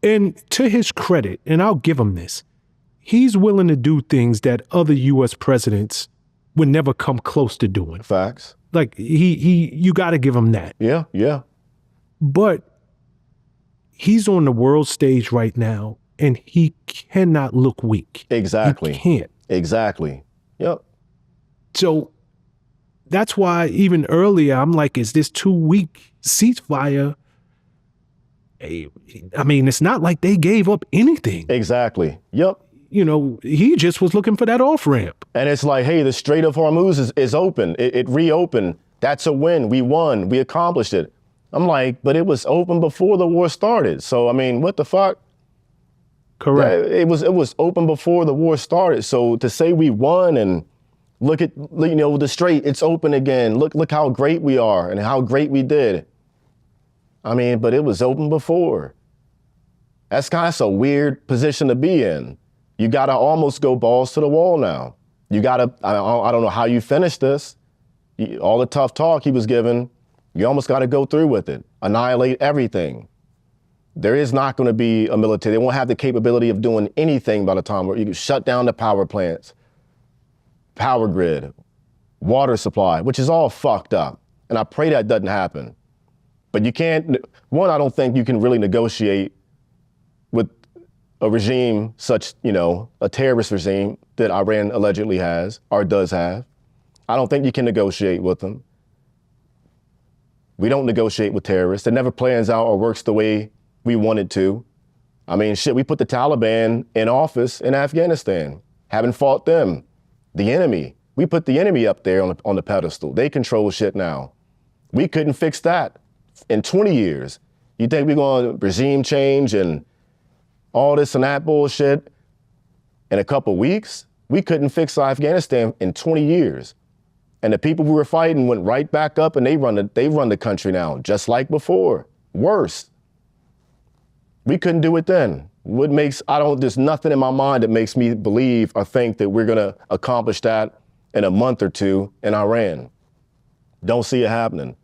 and to his credit, and I'll give him this, he's willing to do things that other U.S. presidents would never come close to doing. Facts. Like you got to give him that. Yeah. But he's on the world stage right now, and he cannot look weak. Exactly. He can't. Exactly. Yep. So that's why even earlier I'm like, is this 2-week ceasefire? It's not like they gave up anything. Exactly. Yep. He just was looking for that off-ramp. And it's like, hey, the Strait of Hormuz is open. It reopened. That's a win. We won. We accomplished it. I'm like, but it was open before the war started. So, what the fuck? Correct. It was open before the war started. So to say we won and look at, the Strait, it's open again. Look how great we are and how great we did. But it was open before. That's kind of a weird position to be in. You got to almost go balls to the wall now. You got to, I don't know how you finish this. All the tough talk he was given, you almost got to go through with it. Annihilate everything. There is not going to be a military. They won't have the capability of doing anything by the time where you can shut down the power plants, power grid, water supply, which is all fucked up. And I pray that doesn't happen. But you can't, I don't think you can really negotiate with a regime such, a terrorist regime that Iran allegedly has or does have. I don't think you can negotiate with them. We don't negotiate with terrorists. It never plans out or works the way we want it to. We put the Taliban in office in Afghanistan, haven't fought them. The enemy, we put the enemy up there on the pedestal. They control shit now. We couldn't fix that in 20 years. You think we're going to regime change and all this and that bullshit in a couple weeks. We couldn't fix Afghanistan in 20 years. And the people we were fighting went right back up and they run the country now, just like before. Worse. We couldn't do it then. There's nothing in my mind that makes me believe or think that we're gonna accomplish that in a month or two in Iran. Don't see it happening.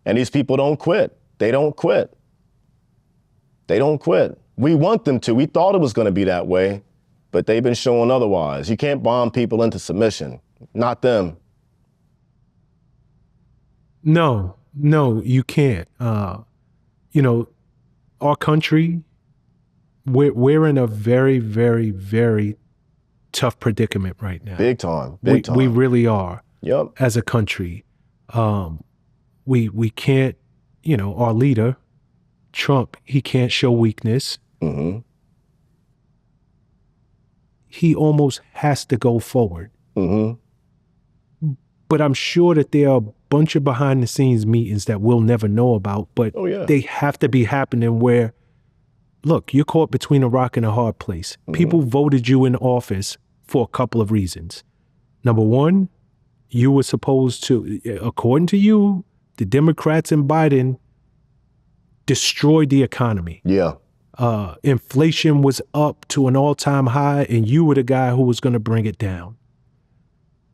And these people don't quit. They don't quit. They don't quit. We want them to. We thought it was gonna be that way, but they've been showing otherwise. You can't bomb people into submission. Not them. No, you can't. Our country, we're in a very, very, very tough predicament right now. Big time. We really are. Yep. As a country, we can't. Our leader, Trump, he can't show weakness. Mm-hmm. He almost has to go forward. Mm-hmm. But I'm sure that there are a bunch of behind the scenes meetings that we'll never know about, but they have to be happening where, look, you're caught between a rock and a hard place. Mm-hmm. People voted you in office for a couple of reasons. Number one, you were supposed to, according to you, the Democrats and Biden destroyed the economy. Yeah. Inflation was up to an all-time high, and you were the guy who was going to bring it down.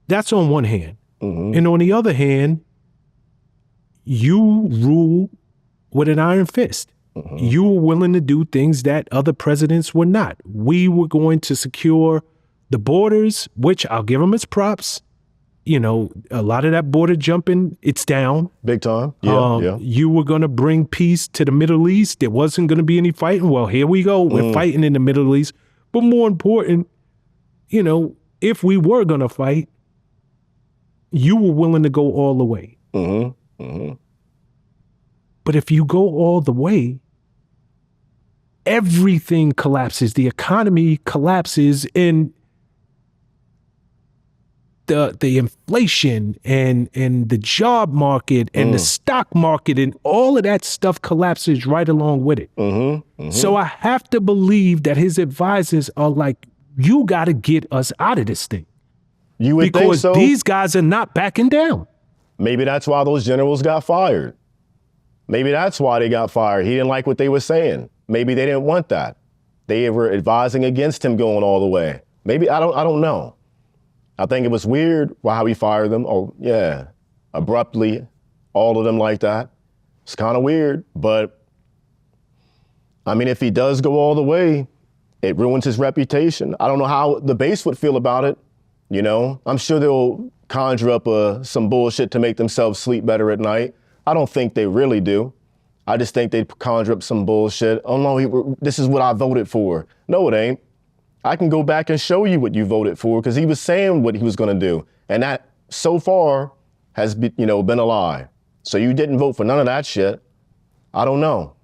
That's on one hand. Mm-hmm. And on the other hand, you rule with an iron fist. Mm-hmm. You were willing to do things that other presidents were not. We were going to secure the borders, which I'll give them its props. A lot of that border jumping, it's down. Big time. Yeah. You were going to bring peace to the Middle East. There wasn't going to be any fighting. Well, here we go. We're fighting in the Middle East. But more important, if we were going to fight, you were willing to go all the way. Mm-hmm. Mm-hmm. But if you go all the way, everything collapses. The economy collapses, and the inflation and the job market and the stock market and all of that stuff collapses right along with it. Mm-hmm. Mm-hmm. So I have to believe that his advisors are like, you got to get us out of this thing. You would think so. Because these guys are not backing down. Maybe that's why those generals got fired. Maybe that's why they got fired. He didn't like what they were saying. Maybe they didn't want that. They were advising against him going all the way. Maybe, I don't know. I think it was weird how he fired them. Oh, yeah, abruptly, all of them like that. It's kind of weird, but I mean, if he does go all the way, it ruins his reputation. I don't know how the base would feel about it. I'm sure they'll conjure up some bullshit to make themselves sleep better at night. I don't think they really do. I just think they conjure up some bullshit. Oh no, this is what I voted for. No, it ain't. I can go back and show you what you voted for because he was saying what he was going to do. And that so far has been a lie. So you didn't vote for none of that shit. I don't know.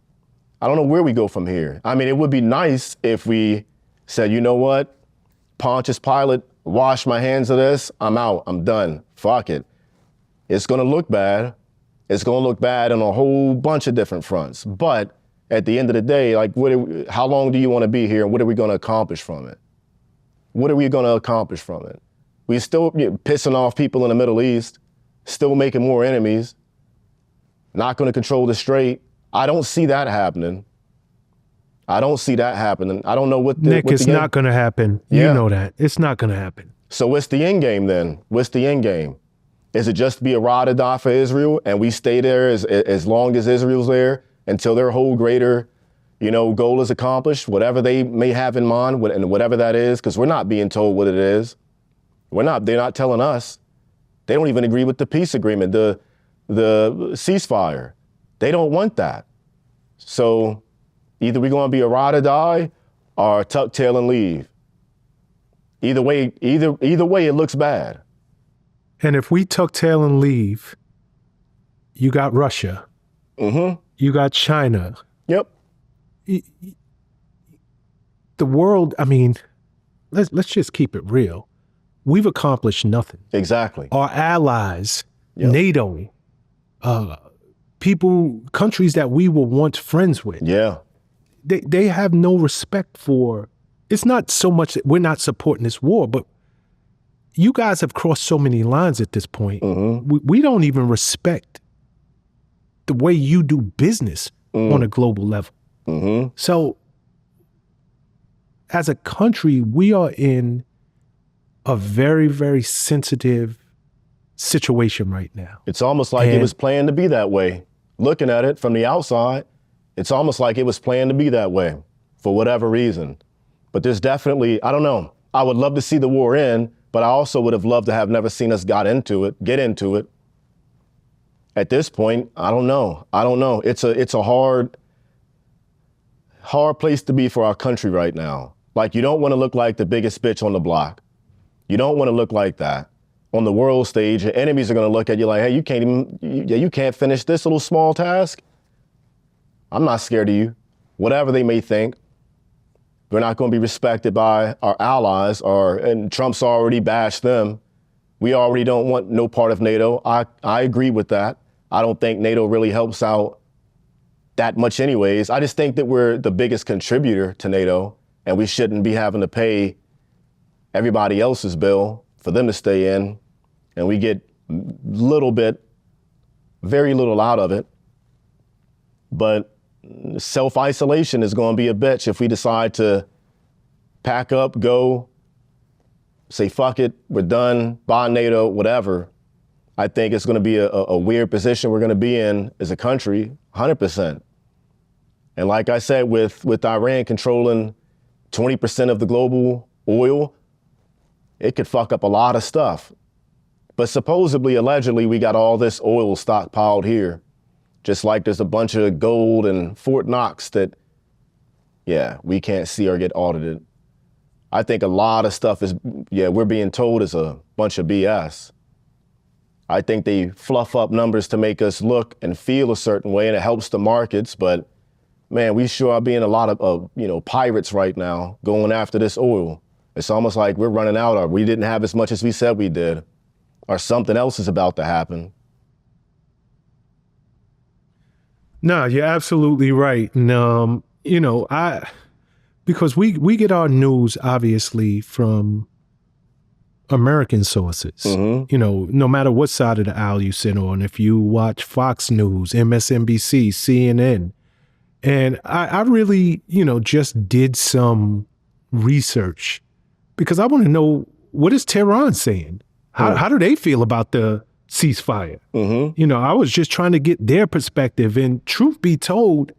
I don't know where we go from here. I mean, it would be nice if we said, you know what? Pontius Pilate, wash my hands of this. I'm out. I'm done. Fuck it. It's going to look bad. It's going to look bad on a whole bunch of different fronts. But at the end of the day, like, how long do you want to be here and what are we going to accomplish from it? What are we going to accomplish from it? We're still pissing off people in the Middle East, still making more enemies, not going to control the Strait. I don't see that happening. I don't see that happening. I don't know what the... Nick, it's not going to happen. Yeah. You know that. It's not going to happen. So what's the end game then? What's the end game? Is it just to be a ride or die for Israel and we stay there as long as Israel's there until their whole greater, goal is accomplished, whatever they may have in mind and whatever that is, because we're not being told what it is. They're not telling us. They don't even agree with the peace agreement, the ceasefire. They don't want that. So either we're going to be a ride or die or tuck tail and leave. Either way, it looks bad. And if we tuck tail and leave, you got Russia. Mm-hmm. You got China. Yep. The world, I mean, let's just keep it real. We've accomplished nothing. Exactly. Our allies, NATO, countries that we were once friends with. Yeah. they have no respect for, it's not so much that we're not supporting this war, but you guys have crossed so many lines at this point. We don't even respect the way you do business on a global level. So as a country, we are in a very, very sensitive situation right now. It's almost like it was planned to be that way. Looking at it from the outside, it's almost like it was planned to be that way for whatever reason. But there's definitely, I don't know. I would love to see the war end, but I also would have loved to have never seen us get into it. At this point, I don't know. It's a hard place to be for our country right now. Like, you don't want to look like the biggest bitch on the block. You don't want to look like that. On the world stage, your enemies are going to look at you like, hey, you can't finish this little small task. I'm not scared of you. Whatever they may think, we're not going to be respected by our allies, and Trump's already bashed them. We already don't want no part of NATO. I agree with that. I don't think NATO really helps out that much anyways. I just think that we're the biggest contributor to NATO, and we shouldn't be having to pay everybody else's bill for them to stay in, and we get very little out of it. But self-isolation is going to be a bitch if we decide to pack up, go, say, fuck it, we're done, buy NATO, whatever. I think it's going to be a weird position we're going to be in as a country, 100%. And like I said, with Iran controlling 20% of the global oil, it could fuck up a lot of stuff. But supposedly, allegedly, we got all this oil stockpiled here. Just like there's a bunch of gold in Fort Knox that, we can't see or get audited. I think a lot of stuff we're being told is a bunch of BS. I think they fluff up numbers to make us look and feel a certain way, and it helps the markets. But man, we sure are being a lot of pirates right now going after this oil. It's almost like we're running out, or we didn't have as much as we said we did, or something else is about to happen. No, you're absolutely right. And, because we get our news, obviously, from American sources, no matter what side of the aisle you sit on, if you watch Fox News, MSNBC, CNN, and I really, just did some research because I want to know, what is Tehran saying? How do they feel about the ceasefire? I was just trying to get their perspective, and truth be told,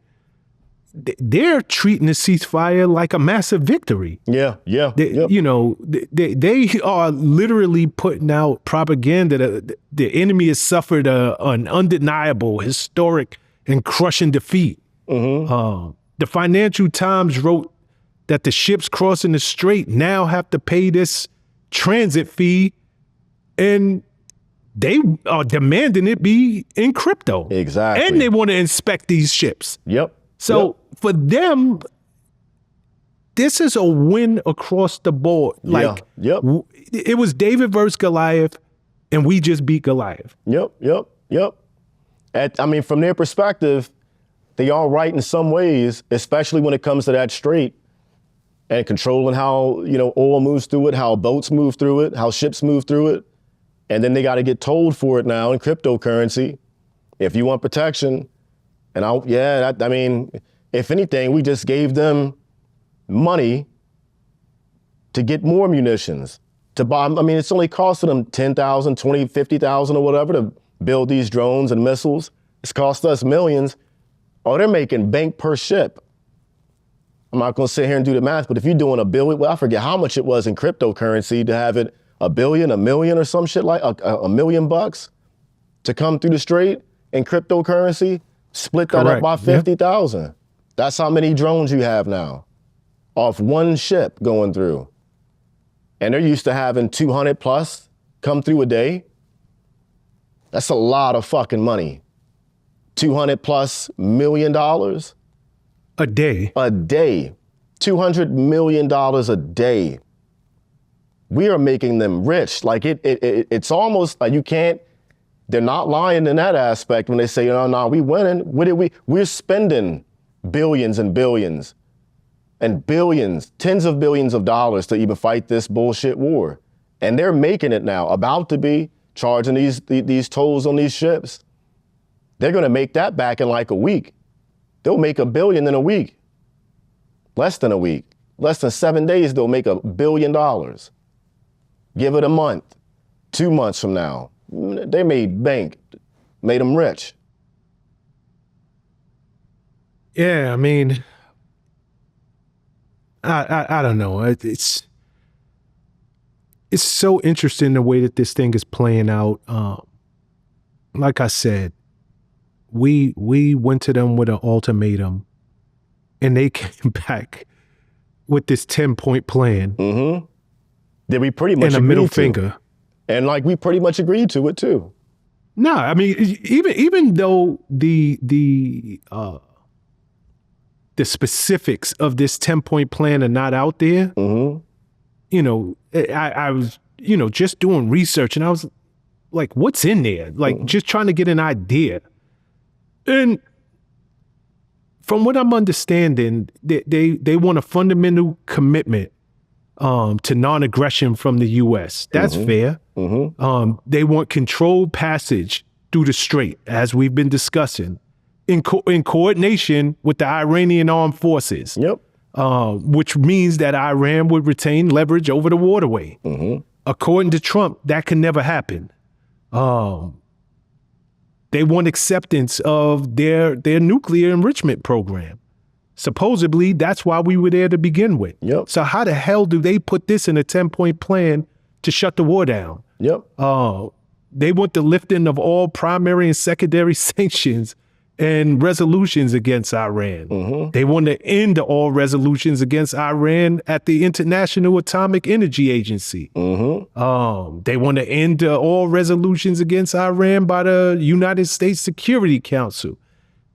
they're treating the ceasefire like a massive victory. They are literally putting out propaganda that the enemy has suffered an undeniable, historic, and crushing defeat. The Financial Times wrote that the ships crossing the strait now have to pay this transit fee, and they are demanding it be in crypto. Exactly. And they want to inspect these ships. So for them, this is a win across the board. It was David versus Goliath, and we just beat Goliath. From their perspective, they are right in some ways, especially when it comes to that strait and controlling how, oil moves through it, how boats move through it, how ships move through it. And then they got to get told for it now in cryptocurrency. If you want protection, if anything, we just gave them money to get more munitions, to buy. It's only costing them $10,000, $20,000, $50,000 or whatever to build these drones and missiles. It's cost us millions. Oh, they're making bank per ship. I'm not going to sit here and do the math, but if you're doing $1 billion, I forget how much it was in cryptocurrency to have it $1 billion, $1 million or some shit like $1 million to come through the strait in cryptocurrency, split that up by 50,000. That's how many drones you have now off one ship going through. And they're used to having 200 plus come through a day. That's a lot of fucking money. $200+ million a day. $200 million a day. We are making them rich. Like it's almost like they're not lying in that aspect when they say, no, we winning. We're spending billions and billions and billions, tens of billions of dollars to even fight this bullshit war. And they're making it now, about to be charging these tolls on these ships. They're gonna make that back in like a week. They'll make $1 billion in a week. Less than a week. Less than 7 days, they'll make $1 billion. Give it a month, 2 months from now. They made bank, made them rich. Yeah, I mean, I don't know. It's so interesting the way that this thing is playing out. Like I said, we went to them with an ultimatum, and they came back with this 10-point plan. Mm-hmm. That we pretty much and a middle finger. And like we pretty much agreed to it too. No, I mean, even though the specifics of this 10-point plan are not out there, you know, I was, you know, just doing research, and I was like, what's in there? Like, just trying to get an idea. And from what I'm understanding, they want a fundamental commitment to non-aggression from the U.S. That's fair. They want controlled passage through the Strait, as we've been discussing, in coordination with the Iranian armed forces. Yep. Which means that Iran would retain leverage over the waterway. According to Trump, that can never happen. They want acceptance of their nuclear enrichment program. Supposedly, that's why we were there to begin with. Yep. So how the hell do they put this in a 10-point plan to shut the war down? Yep. They want the lifting of all primary and secondary sanctions and resolutions against Iran. They want to end all resolutions against Iran at the International Atomic Energy Agency. They want to end all resolutions against Iran by the United States Security Council.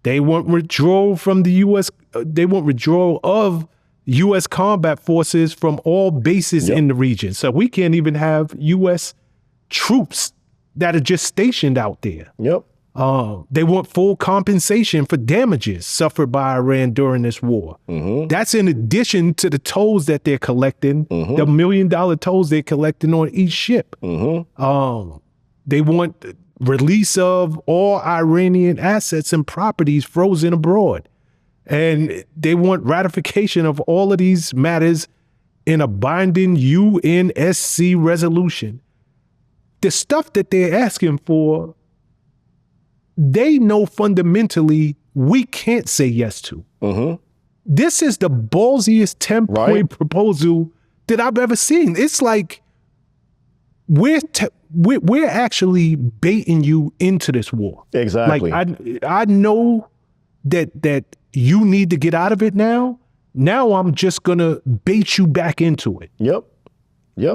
They want withdrawal from the U.S. They want withdrawal of U.S. combat forces from all bases in the region. So we can't even have U.S. troops that are just stationed out there. They want full compensation for damages suffered by Iran during this war. That's in addition to the tolls that they're collecting, the $1 million tolls they're collecting on each ship. They want release of all Iranian assets and properties frozen abroad. And they want ratification of all of these matters in a binding UNSC resolution. The stuff that they're asking for, they know fundamentally we can't say yes to. This is the ballsiest 10-point proposal that I've ever seen. It's like we're actually baiting you into this war. Exactly. Like I know that you need to get out of it now. Now I'm just gonna bait you back into it. Yep.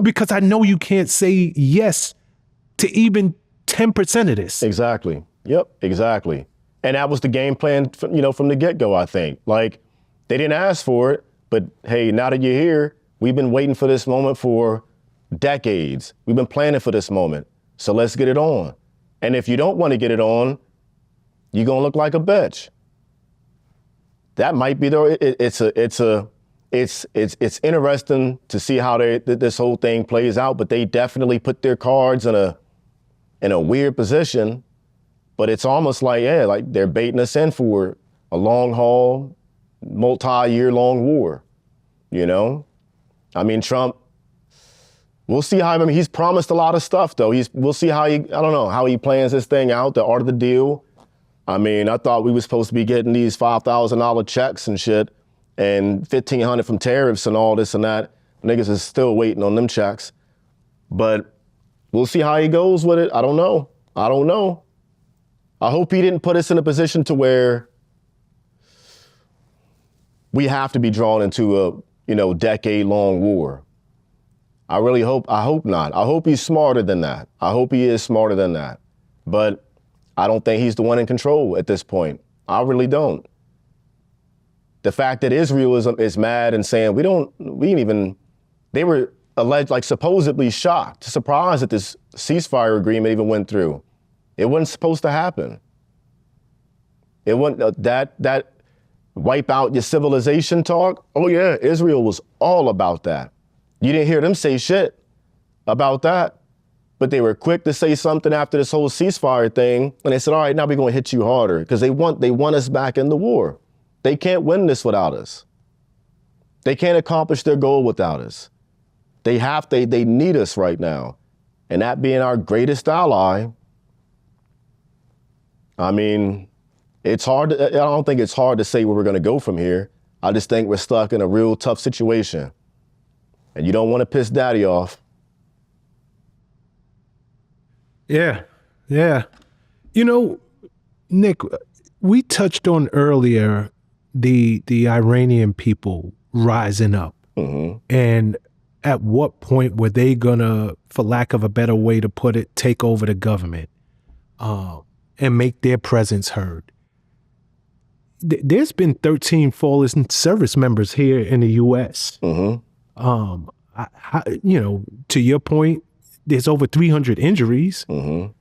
Because I know you can't say yes to even 10% of this. Exactly. Yep. Exactly. And that was the game plan, from the get-go. I think like they didn't ask for it, but hey, now that you're here, we've been waiting for this moment for decades. We've been planning for this moment. So let's get it on. And if you don't want to get it on, you're gonna look like a bitch. That might be it's interesting to see how this whole thing plays out, but they definitely put their cards in a weird position. But it's almost like, like they're baiting us in for a long haul, multi-year long war, I mean, Trump, we'll see how, he's promised a lot of stuff though. We'll see how how he plans this thing out, the art of the deal. I mean, I thought we were supposed to be getting these $5,000 checks and shit and $1,500 from tariffs and all this and that. Niggas is still waiting on them checks. But we'll see how he goes with it. I don't know. I hope he didn't put us in a position to where we have to be drawn into a, decade-long war. I hope not. I hope he's smarter than that. I hope he is smarter than that. But I don't think he's the one in control at this point. I really don't. The fact that Israel is mad and saying they were alleged, like supposedly shocked, surprised that this ceasefire agreement even went through. It wasn't supposed to happen. It wasn't that wipe out your civilization talk. Oh yeah, Israel was all about that. You didn't hear them say shit about that, but they were quick to say something after this whole ceasefire thing. And they said, all right, now we're going to hit you harder because they want us back in the war. They can't win this without us. They can't accomplish their goal without us. They need us right now. And that being our greatest ally, I mean, I don't think it's hard to say where we're going to go from here. I just think we're stuck in a real tough situation. And you don't want to piss daddy off. Yeah. You know, Nick, we touched on earlier the Iranian people rising up. Mm-hmm. And at what point were they gonna, for lack of a better way to put it, take over the government and make their presence heard? There's been 13 fallen service members here in the U.S. Mm-hmm. To your point, there's over 300 injuries. Mm-hmm.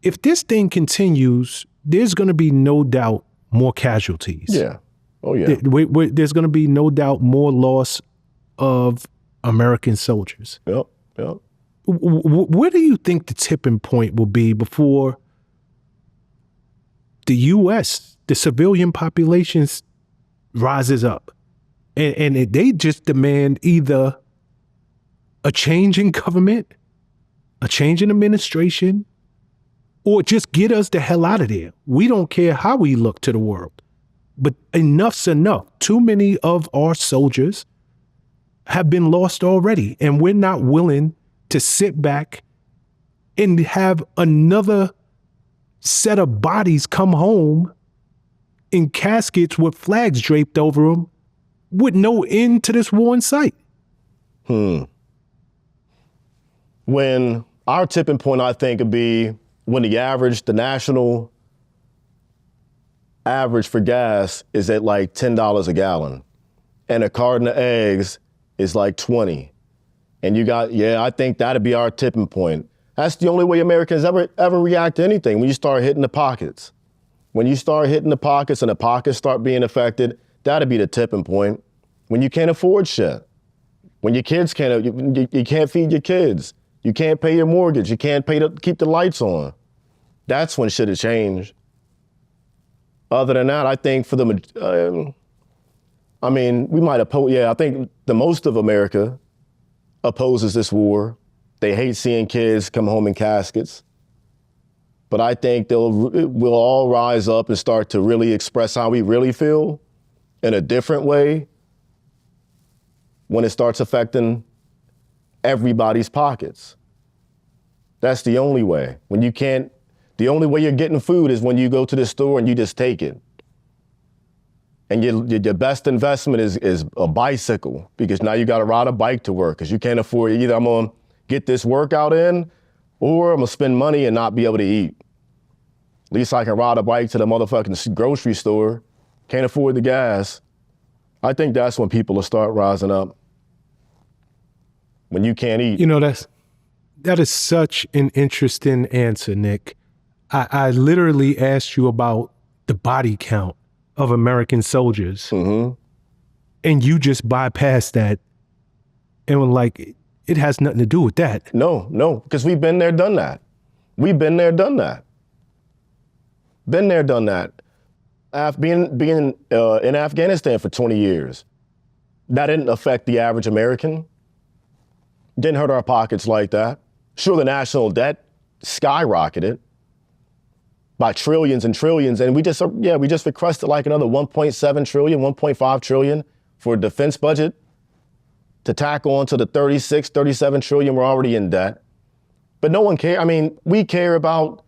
If this thing continues, there's going to be no doubt more casualties. Yeah. Oh, yeah. There's going to be no doubt more loss of American soldiers. Yep. Where do you think the tipping point will be before the U.S., the civilian populations, rises up? And they just demand either a change in government, a change in administration, or just get us the hell out of there. We don't care how we look to the world. But enough's enough. Too many of our soldiers have been lost already, and we're not willing to sit back and have another set of bodies come home in caskets with flags draped over them with no end to this war in sight. When our tipping point, I think, would be when the national average for gas is at like $10 a gallon and a carton of eggs is like 20. And I think that'd be our tipping point. That's the only way Americans ever react to anything, when you start hitting the pockets. When you start hitting the pockets and the pockets start being affected, that'd be the tipping point. When you can't afford shit. When your kids you can't feed your kids. You can't pay your mortgage. You can't pay to keep the lights on. That's when shit has changed. Other than that, I think for we might oppose, I think the most of America opposes this war. They hate seeing kids come home in caskets. But I think we'll all rise up and start to really express how we really feel in a different way when it starts affecting everybody's pockets. That's the only way. The only way you're getting food is when you go to the store and you just take it. And your best investment is a bicycle, because now you got to ride a bike to work because you can't afford it. Either I'm going to get this workout in or I'm going to spend money and not be able to eat. At least I can ride a bike to the motherfucking grocery store. Can't afford the gas. I think that's when people will start rising up. When you can't eat. You know, that is such an interesting answer, Nick. I literally asked you about the body count of American soldiers. Mm-hmm. And you just bypassed that and were like, it has nothing to do with that. No, because we've been there, done that. Been there, done that. Being in Afghanistan for 20 years, that didn't affect the average American. Didn't hurt our pockets like that. Sure, the national debt skyrocketed by trillions and trillions, and we just requested like another 1.7 trillion, 1.5 trillion for a defense budget to tack on to the 36, 37 trillion we're already in debt. But no one cares. I mean, we care about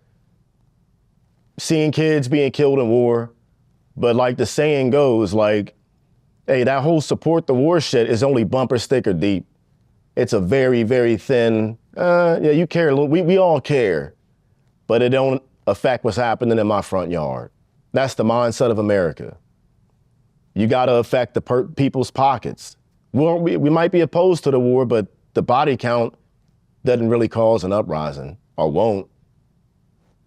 seeing kids being killed in war, but like the saying goes, like, hey, that whole support the war shit is only bumper sticker deep. It's a very, very thin, you care a little, we all care, but it don't affect what's happening in my front yard. That's the mindset of America. You gotta affect the people's pockets. We might be opposed to the war, but the body count doesn't really cause an uprising, or won't.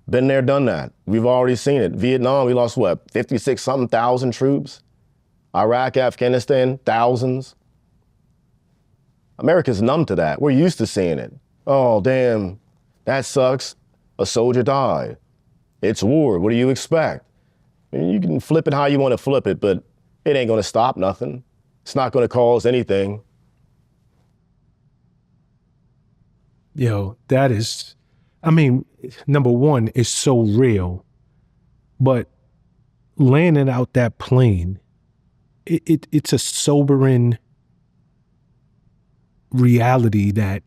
Been there, done that. We've already seen it. Vietnam, we lost what, 56-something thousand troops? Iraq, Afghanistan, thousands. America's numb to that. We're used to seeing it. Oh, damn, that sucks. A soldier died. It's war. What do you expect? I mean, you can flip it how you want to flip it, but it ain't going to stop nothing. It's not going to cause anything. Yo, that is, I mean, number one, it's so real, but landing out that plane, it's a sobering reality that,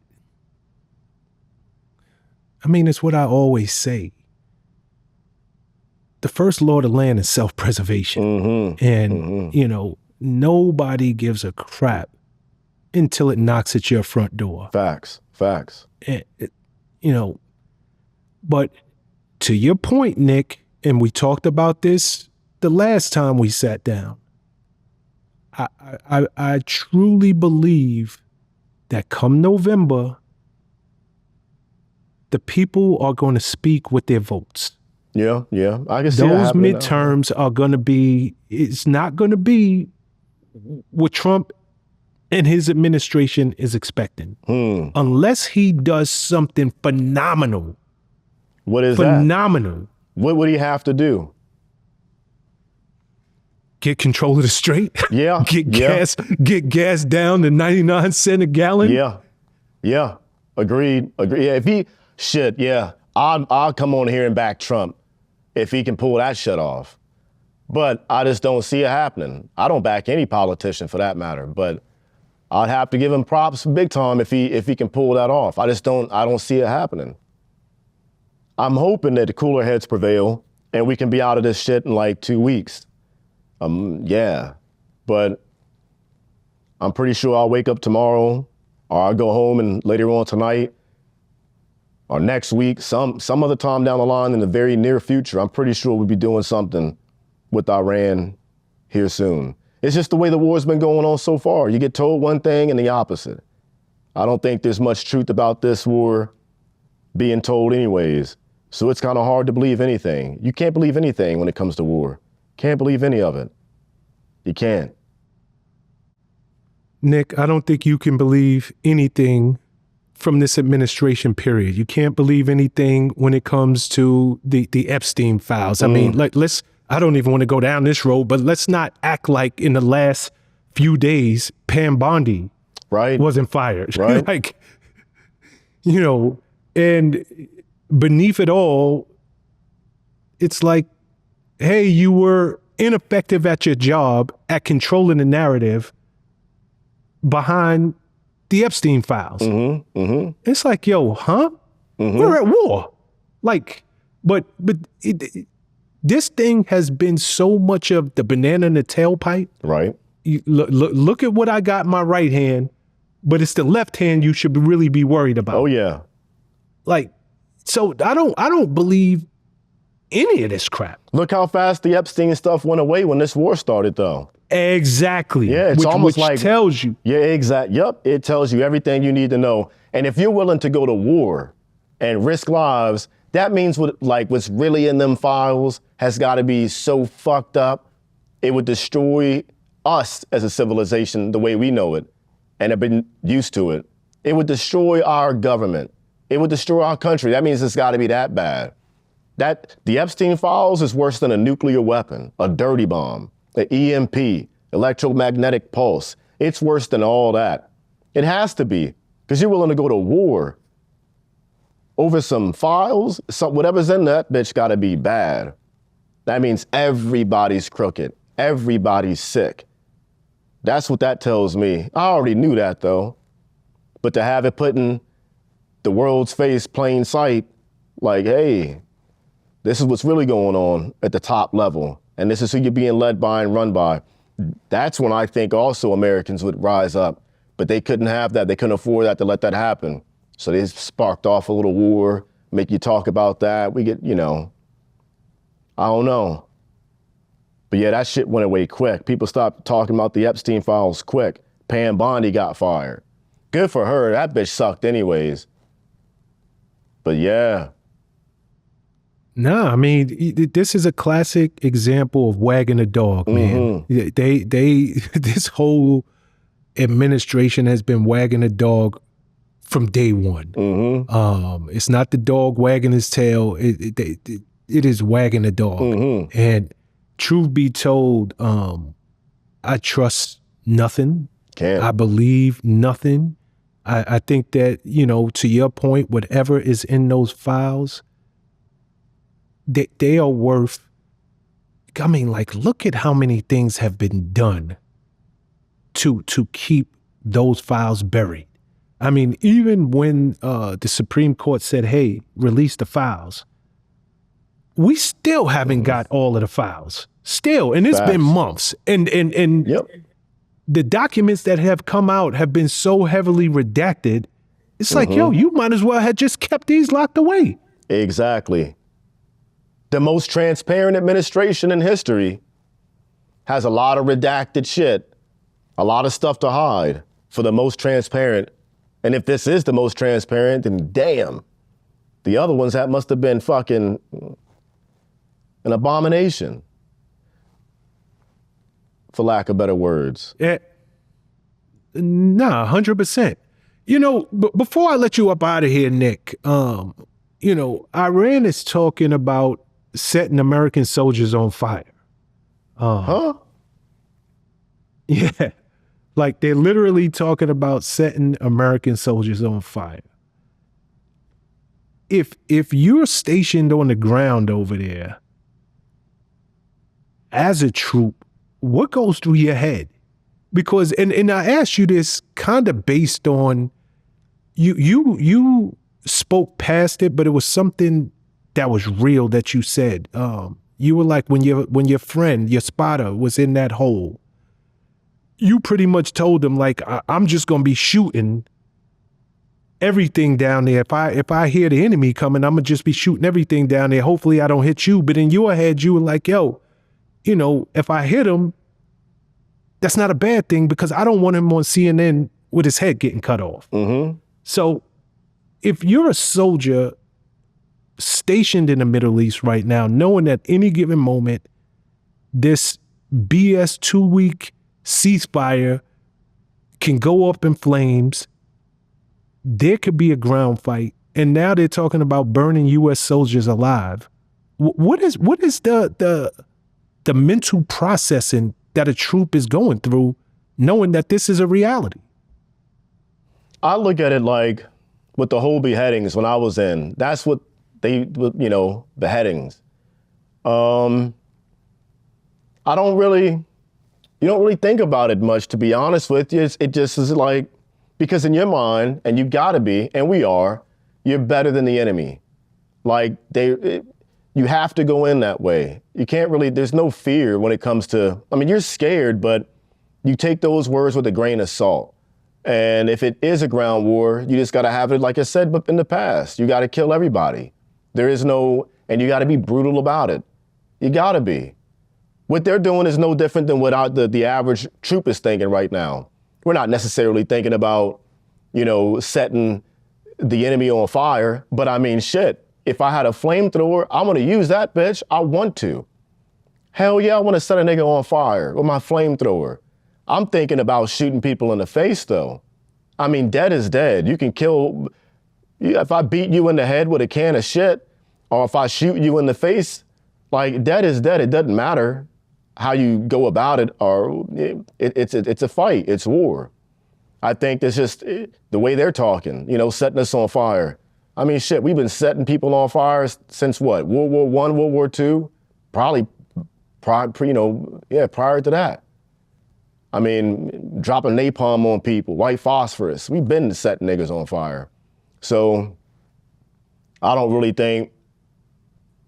I mean, it's what I always say. The first law of the land is self-preservation. And, you know, nobody gives a crap until it knocks at your front door. Facts. You know, but to your point, Nick, and we talked about this the last time we sat down, I truly believe that come November, the people are going to speak with their votes. Yeah, I can see those midterms are going to be, it's not going to be what Trump and his administration is expecting. Unless he does something phenomenal. What is phenomenal. That? What would he have to do? Get control of the strait. Yeah. Get gas down to 99 cents a gallon. Yeah. Agreed. Yeah, if he, I'll come on here and back Trump if he can pull that shit off. But I just don't see it happening. I don't back any politician for that matter, but I'd have to give him props big time if he can pull that off. I don't see it happening. I'm hoping that the cooler heads prevail and we can be out of this shit in like 2 weeks. But I'm pretty sure I'll wake up tomorrow or I'll go home and later on tonight or next week, some other time down the line in the very near future, I'm pretty sure we'll be doing something with Iran here soon. It's just the way the war's been going on so far. You get told one thing and the opposite. I don't think there's much truth about this war being told anyways. So it's kind of hard to believe anything. You can't believe anything when it comes to war. Can't believe any of it. You can't. Nick, I don't think you can believe anything from this administration period. You can't believe anything when it comes to the Epstein files. I mean, I don't even want to go down this road, but let's not act like in the last few days, Pam Bondi wasn't fired. Right. Like, you know, and beneath it all, it's like, hey, you were ineffective at your job at controlling the narrative behind the Epstein files. It's like, yo, huh? We're at war. Like, but this thing has been so much of the banana in the tailpipe. Right. You look at what I got in my right hand, but it's the left hand you should really be worried about. Oh yeah. Like, so I don't believe any of this crap. Look how fast the Epstein stuff went away when this war started, though. Exactly. Yeah, it's almost which like tells you. Yeah, exactly. Yep, it tells you everything you need to know. And if you're willing to go to war and risk lives, that means what's really in them files has got to be so fucked up. It would destroy us as a civilization the way we know it and have been used to it. It would destroy our government. It would destroy our country. That means it's got to be that bad. The Epstein files is worse than a nuclear weapon, a dirty bomb, the EMP, electromagnetic pulse. It's worse than all that. It has to be, because you're willing to go to war over some files. Whatever's in that bitch got to be bad. That means everybody's crooked. Everybody's sick. That's what that tells me. I already knew that, though. But to have it put in the world's face, plain sight, like, hey, this is what's really going on at the top level. And this is who you're being led by and run by. That's when I think also Americans would rise up. But they couldn't have that. They couldn't afford that to let that happen. So they sparked off a little war, make you talk about that. We get, I don't know. But yeah, that shit went away quick. People stopped talking about the Epstein files quick. Pam Bondi got fired. Good for her. That bitch sucked anyways. But yeah. Nah, I mean, this is a classic example of wagging a dog, man. This whole administration has been wagging a dog from day one. It's not the dog wagging his tail. It is wagging a dog. And truth be told, I trust nothing. I believe nothing. I think that, to your point, whatever is in those files, they are worth, I mean, like, look at how many things have been done to keep those files buried. I mean, even when the Supreme Court said, hey, release the files, we still haven't got all of the files. Still, and it's been months. And the documents that have come out have been so heavily redacted, it's like, yo, you might as well have just kept these locked away. Exactly. The most transparent administration in history has a lot of redacted shit, a lot of stuff to hide for the most transparent. And if this is the most transparent, then damn, the other ones, that must have been fucking an abomination, for lack of better words. Nah, 100%. Before I let you up out of here, Nick, Iran is talking about setting American soldiers on fire. Yeah. Like, they're literally talking about setting American soldiers on fire. If you're stationed on the ground over there as a troop, what goes through your head? Because, and I asked you this kind of based on, you spoke past it, but it was something that was real that you said. You were like, when your friend, your spotter, was in that hole, you pretty much told them, like, I'm just gonna be shooting everything down there. If I hear the enemy coming, I'm gonna just be shooting everything down there. Hopefully I don't hit you. But in your head, you were like, yo, if I hit him, that's not a bad thing because I don't want him on CNN with his head getting cut off. So if you're a soldier stationed in the Middle East right now, knowing at any given moment, this BS 2-week ceasefire can go up in flames, there could be a ground fight, and now they're talking about burning U.S. soldiers alive. What is the mental processing that a troop is going through, knowing that this is a reality? I look at it like with the whole beheadings when I was in, that's what beheadings. You don't really think about it much, to be honest with you. It just is like, because in your mind, and you gotta be, and we are, you're better than the enemy. Like, you have to go in that way. You can't really, there's no fear when it comes to, I mean, you're scared, but you take those words with a grain of salt. And if it is a ground war, you just gotta have it, like I said, but in the past, you gotta kill everybody. There is no, and you gotta be brutal about it. You gotta be. What they're doing is no different than what the average troop is thinking right now. We're not necessarily thinking about, setting the enemy on fire, but I mean, shit, if I had a flamethrower, I'm gonna use that bitch. I want to. Hell yeah, I wanna set a nigga on fire with my flamethrower. I'm thinking about shooting people in the face though. I mean, dead is dead. You can kill, if I beat you in the head with a can of shit, or if I shoot you in the face, like, dead is dead. It doesn't matter how you go about it, or it's a fight, it's war. I think it's just the way they're talking, setting us on fire. I mean, shit, we've been setting people on fire since what, World War I, World War II? Probably, prior to that. I mean, dropping napalm on people, white phosphorus. We've been setting niggas on fire. So I don't really think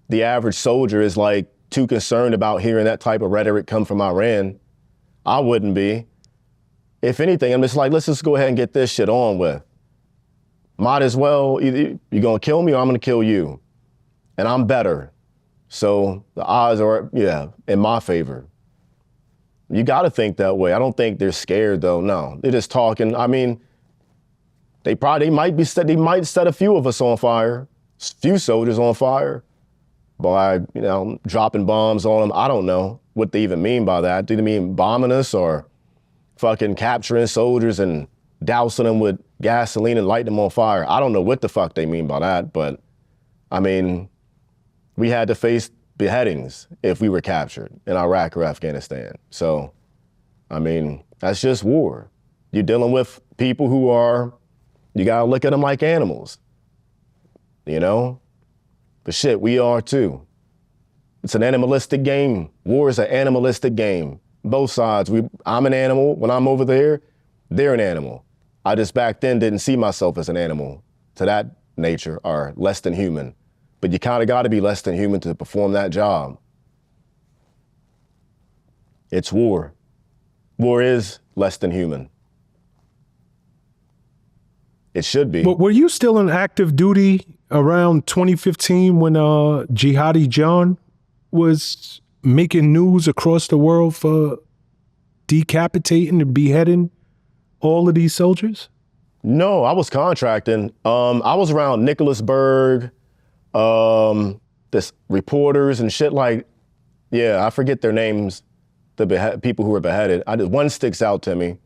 the average soldier is like too concerned about hearing that type of rhetoric come from Iran. I wouldn't be. If anything, I'm just like, let's just go ahead and get this shit on with. Might as well, either you're gonna kill me or I'm gonna kill you. And I'm better. So the odds are, in my favor. You gotta think that way. I don't think they're scared though, no. They're just talking. I mean, they might set a few of us on fire, few soldiers on fire. by, dropping bombs on them. I don't know what they even mean by that. Do they mean bombing us or fucking capturing soldiers and dousing them with gasoline and lighting them on fire? I don't know what the fuck they mean by that, but I mean, we had to face beheadings if we were captured in Iraq or Afghanistan. So, I mean, that's just war. You're dealing with people who you gotta look at them like animals, But shit, we are too. It's an animalistic game. War is an animalistic game. Both sides. I'm an animal. When I'm over there, they're an animal. I just back then didn't see myself as an animal to that nature or less than human. But you kind of got to be less than human to perform that job. It's war. War is less than human. It should be. But were you still on active duty around 2015 when Jihadi John was making news across the world for decapitating and beheading all of these soldiers? No, I was contracting. I was around Nicholas Irving, this reporters and shit like, I forget their names, the people who were beheaded. One sticks out to me,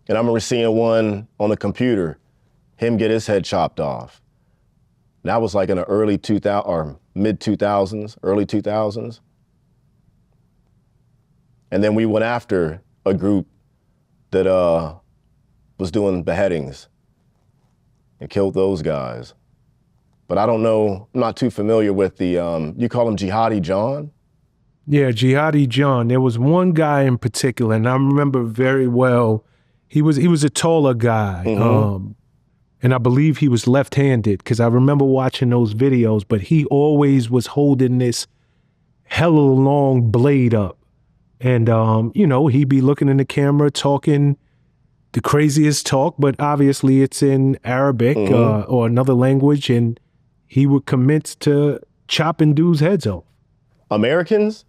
and I remember seeing one on the computer, him get his head chopped off. That was like in the early 2000 or mid 2000s, early 2000s. And then we went after a group that was doing beheadings and killed those guys. But I don't know, I'm not too familiar with the, you call him Jihadi John? Yeah, Jihadi John. There was one guy in particular, and I remember very well, he was a taller guy. And I believe he was left-handed because I remember watching those videos, but he always was holding this hella long blade up. And, he'd be looking in the camera, talking the craziest talk, but obviously it's in Arabic or another language, and he would commit to chopping dudes' heads off. Americans?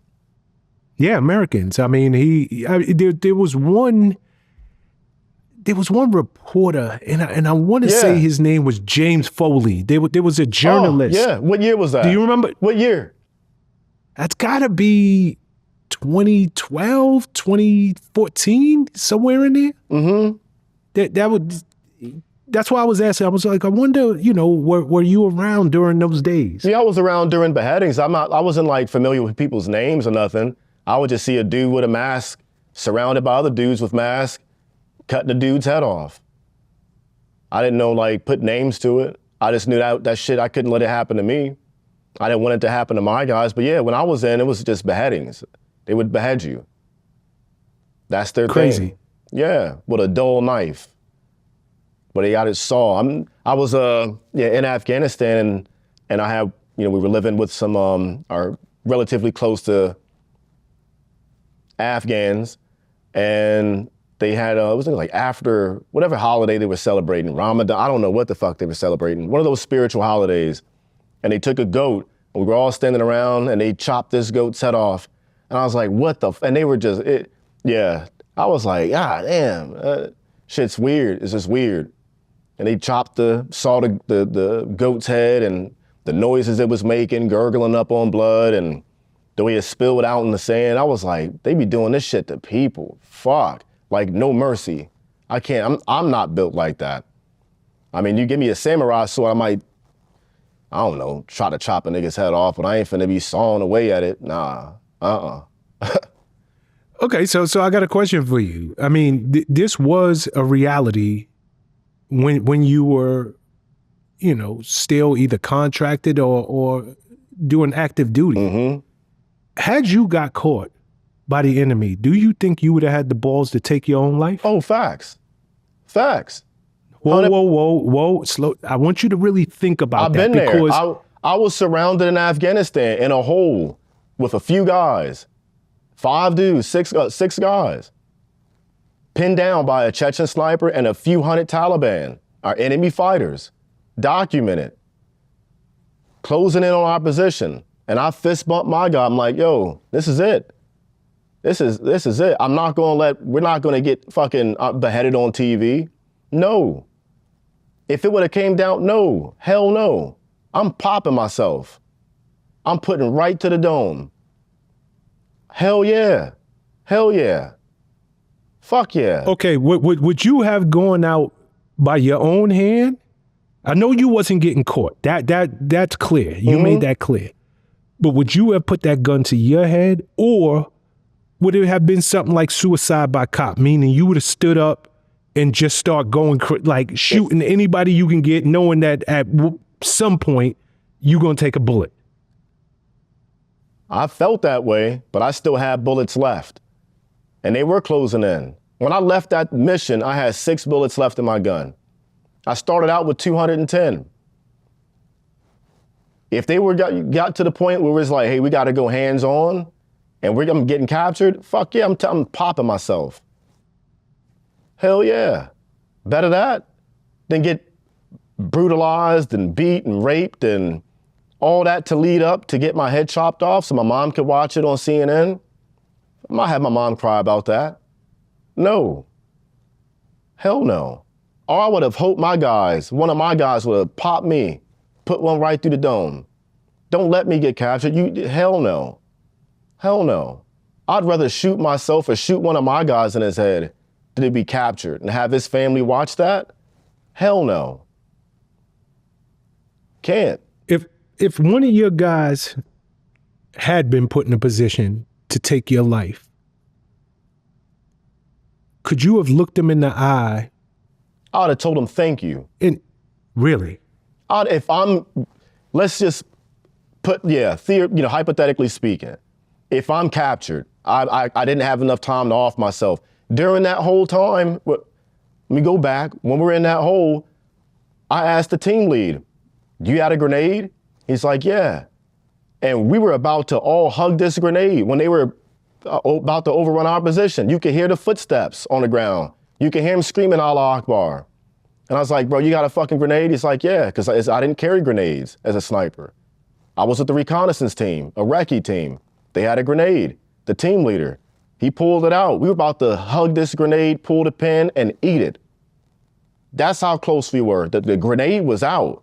Yeah, Americans. I mean, there was one reporter, and I want to say his name was James Foley. There was a journalist. Oh, yeah. What year was that? Do you remember? What year? That's got to be 2012, 2014, somewhere in there. That's why I was asking. I was like, I wonder, were you around during those days? Yeah, I was around during beheadings. I wasn't like familiar with people's names or nothing. I would just see a dude with a mask surrounded by other dudes with masks, cutting the dude's head off. I didn't know, put names to it. I just knew that shit, I couldn't let it happen to me. I didn't want it to happen to my guys. But yeah, when I was in, it was just beheadings. They would behead you. That's their Crazy. thing. Yeah, with a dull knife. But they got it saw. I was in Afghanistan, and I had, we were living with some, are relatively close to Afghans, and they had, it was like after whatever holiday they were celebrating, Ramadan, I don't know what the fuck they were celebrating, one of those spiritual holidays. And they took a goat, and we were all standing around, and they chopped this goat's head off. And I was like, what the, and they were just, I was like, God damn, shit's weird, it's just weird. And they saw the goat's head and the noises it was making, gurgling up on blood, and the way it spilled out in the sand. I was like, they be doing this shit to people, fuck. Like, no mercy. I can't, I'm not built like that. I mean, you give me a samurai sword, I might, I don't know, try to chop a nigga's head off, but I ain't finna be sawing away at it. Nah, Okay, so I got a question for you. I mean, this was a reality when you were, still either contracted or doing active duty. Had you got caught by the enemy, do you think you would have had the balls to take your own life? Oh, facts. Whoa, slow. I want you to really think about that. I've been there. I was surrounded in Afghanistan in a hole with a few guys, 5 dudes, 6 guys, pinned down by a Chechen sniper and a few hundred Taliban, our enemy fighters, documented, closing in on our position. And I fist bumped my guy. I'm like, yo, this is it. This is it. we're not gonna get fucking beheaded on TV. No. If it would have came down, no, hell no. I'm popping myself. I'm putting right to the dome. Hell yeah. Hell yeah. Fuck yeah. Okay, would you have gone out by your own hand? I know you wasn't getting caught. That's clear. You made that clear. But would you have put that gun to your head, or would it have been something like suicide by cop, meaning you would have stood up and just start going like shooting anybody you can get, knowing that at some point you're gonna take a bullet? I felt that way, but I still had bullets left. And they were closing in. When I left that mission, I had 6 bullets left in my gun. I started out with 210. If they got to the point where it's like, hey, we got to go hands on, and I'm getting captured, fuck yeah, I'm popping myself. Hell yeah. Better that than get brutalized and beat and raped and all that to lead up to get my head chopped off so my mom could watch it on CNN. I might have my mom cry about that. No. Hell no. Or I would have hoped one of my guys would have popped me, put one right through the dome. Don't let me get captured. Hell no. Hell no. I'd rather shoot myself or shoot one of my guys in his head than to be captured and have his family watch that. Hell no. Can't. If one of your guys had been put in a position to take your life, could you have looked them in the eye? I'd have told him thank you. And really? Let's just put, hypothetically speaking, if I'm captured, I didn't have enough time to off myself. During that whole time, let me go back. When we were in that hole, I asked the team lead, you had a grenade? He's like, yeah. And we were about to all hug this grenade when they were about to overrun our position. You could hear the footsteps on the ground. You could hear him screaming, Allah Akbar. And I was like, bro, you got a fucking grenade? He's like, yeah, because I didn't carry grenades as a sniper. I was with the reconnaissance team, a recce team. They had a grenade. The team leader, he pulled it out. We were about to hug this grenade, pull the pin, and eat it. That's how close we were. The grenade was out.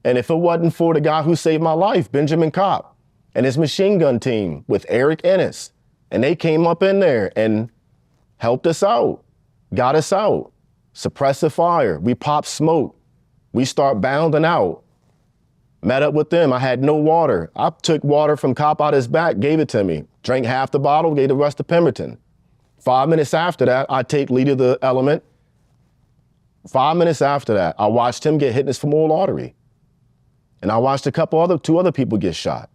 And if it wasn't for the guy who saved my life, Benjamin Kopp, and his machine gun team with Eric Ennis, and they came up in there and helped us out, got us out, suppressive fire. We popped smoke. We start bounding out. Met up with them. I had no water. I took water from Kopp out his back, gave it to me. Drank half the bottle, gave the rest to Pemberton. 5 minutes after that, I take lead of the element. 5 minutes after that, I watched him get hit in his femoral artery. And I watched two other people get shot.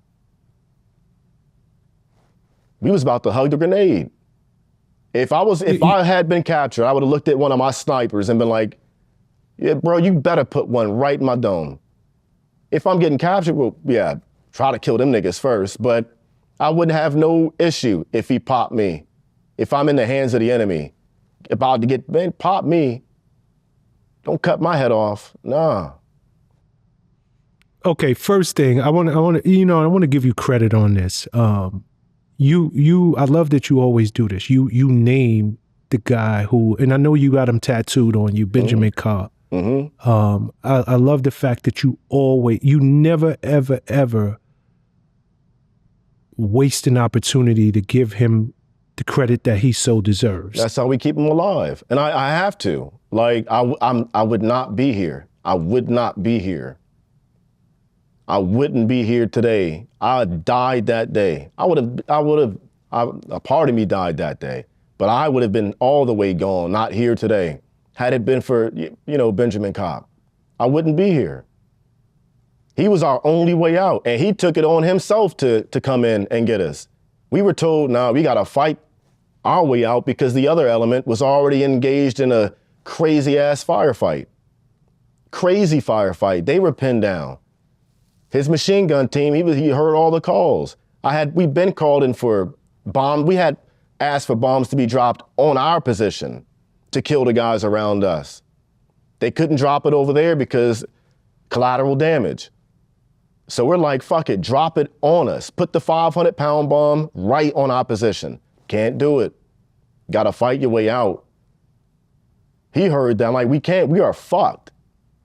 We was about to hug the grenade. If I had been captured, I would have looked at one of my snipers and been like, yeah, bro, you better put one right in my dome. If I'm getting captured, well, yeah, try to kill them niggas first, but I wouldn't have no issue if he popped me. If I'm in the hands of the enemy, about to get, man, pop me. Don't cut my head off, nah. Okay, first thing, I want to give you credit on this. I love that you always do this. You name the guy who, and I know you got him tattooed on you, Benjamin Kopp. Mm-hmm. I love the fact that you never, ever, ever waste an opportunity to give him the credit that he so deserves. That's how we keep him alive. And I have to. Like, I would not be here. I would not be here. I wouldn't be here today. I died that day. A part of me died that day, but I would have been all the way gone, not here today. Had it been for, Benjamin Kopp, I wouldn't be here. He was our only way out, and he took it on himself to come in and get us. We were told, nah, we gotta fight our way out because the other element was already engaged in a crazy ass firefight. Crazy firefight. They were pinned down. His machine gun team, he heard all the calls. We'd been called in for bomb. We had asked for bombs to be dropped on our position to kill the guys around us. They couldn't drop it over there because collateral damage. So we're like, fuck it, drop it on us. Put the 500-pound bomb right on our position. Can't do it. Gotta fight your way out. He heard that, like, we are fucked.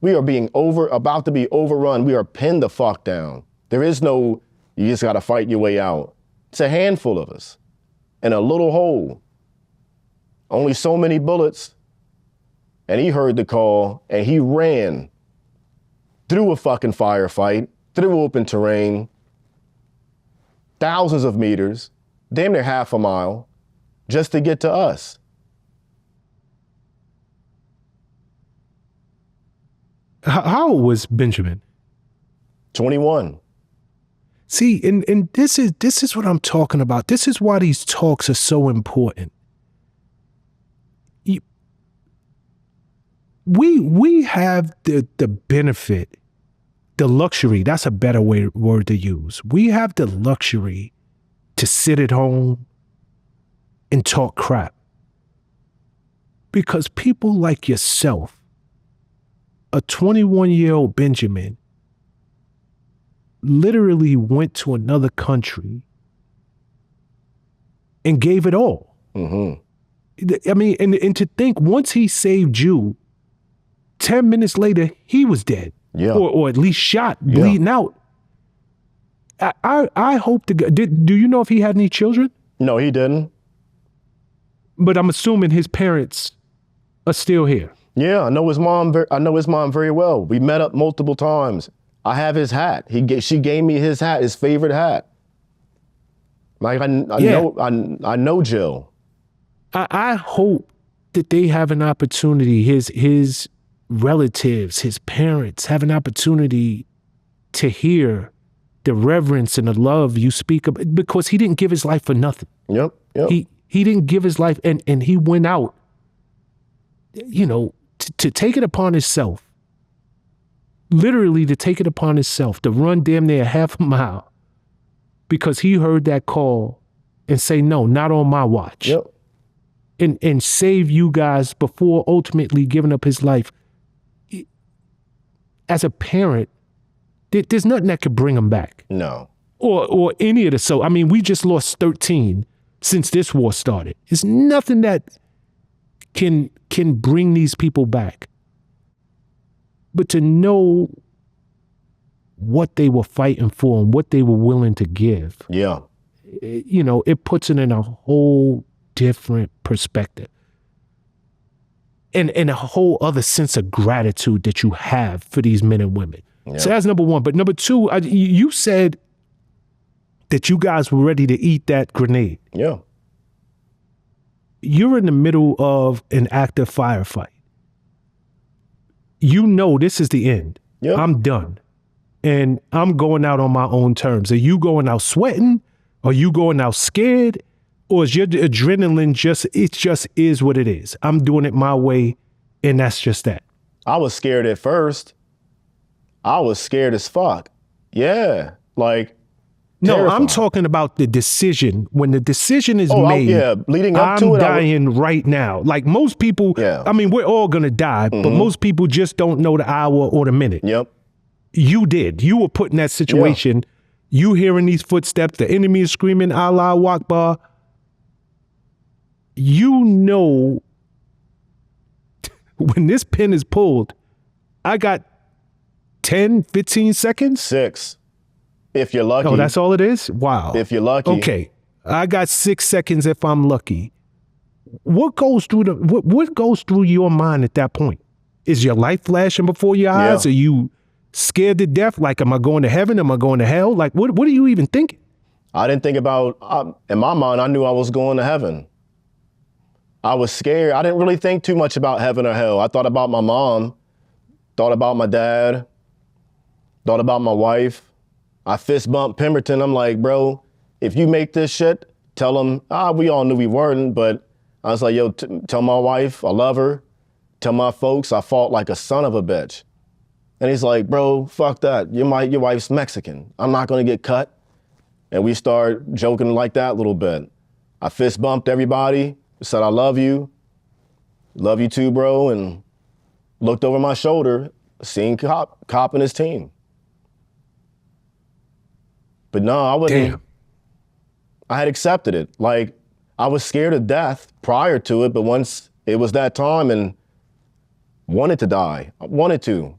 We are about to be overrun. We are pinned the fuck down. There is no, You just got to fight your way out. It's a handful of us in a little hole. Only so many bullets. And he heard the call and he ran through a fucking firefight, through open terrain, thousands of meters, damn near half a mile, just to get to us. How old was Benjamin? 21. See, and this is what I'm talking about. This is why these talks are so important. We have the benefit, the luxury, that's a better word to use. We have the luxury to sit at home and talk crap. Because people like yourself, a 21-year-old Benjamin, literally went to another country and gave it all. Mm-hmm. I mean, and to think once he saved you, 10 minutes later, he was dead. Yeah. Or at least shot, bleeding out. I hope to God. Do you know if he had any children? No, he didn't. But I'm assuming his parents are still here. Yeah, I know his mom very well. We met up multiple times. I have his hat. She gave me his hat, his favorite hat. Like I know Jill. I hope that they have an opportunity. His relatives, his parents have an opportunity to hear the reverence and the love you speak of, because he didn't give his life for nothing. Yep. He didn't give his life, and he went out, you know, to take it upon himself, literally to take it upon himself, to run damn near half a mile because he heard that call and say, no, not on my watch. Yep. And save you guys before ultimately giving up his life. As a parent, there's nothing that could bring him back. No. Or any of the, so, I mean, we just lost 13 since this war started. There's nothing that can bring these people back. But to know what they were fighting for and what they were willing to give, you know, it puts it in a whole different perspective. And a whole other sense of gratitude that you have for these men and women. Yep. So that's number one. But number two, you said that you guys were ready to eat that grenade. Yeah. You're in the middle of an active firefight. You know this is the end. Yep. I'm done. And I'm going out on my own terms. Are you going out sweating? Are you going out scared? Or is your adrenaline just is what it is? I'm doing it my way, and that's just that. I was scared at first. I was scared as fuck. Yeah, like no, terrifying. I'm talking about the decision. When the decision is made, leading up to it, I'm dying right now. Like most people, I mean, we're all gonna die, but most people just don't know the hour or the minute. Yep. You did. You were put in that situation. Yeah. You hearing these footsteps, the enemy is screaming, Allahu Akbar. You know, when this pin is pulled, I got 10, 15 seconds? 6, if you're lucky. Oh, that's all it is? Wow. If you're lucky. Okay, I got 6 seconds if I'm lucky. What goes through what goes through your mind at that point? Is your life flashing before your eyes? Are you scared to death? Like, am I going to heaven? Am I going to hell? Like, what are you even thinking? I didn't think about, in my mind, I knew I was going to heaven. I was scared. I didn't really think too much about heaven or hell. I thought about my mom, thought about my dad, thought about my wife. I fist bumped Pemberton. I'm like, bro, if you make this shit, tell him, we all knew we weren't, but I was like, yo, tell my wife I love her. Tell my folks I fought like a son of a bitch. And he's like, bro, fuck that. Your wife's Mexican. I'm not gonna get cut. And we start joking like that a little bit. I fist bumped everybody. Said, I love you too, bro, and looked over my shoulder, seen Cop and his team. But no, I wasn't. Damn. I had accepted it. Like, I was scared of death prior to it, but once it was that time and wanted to die, I wanted to.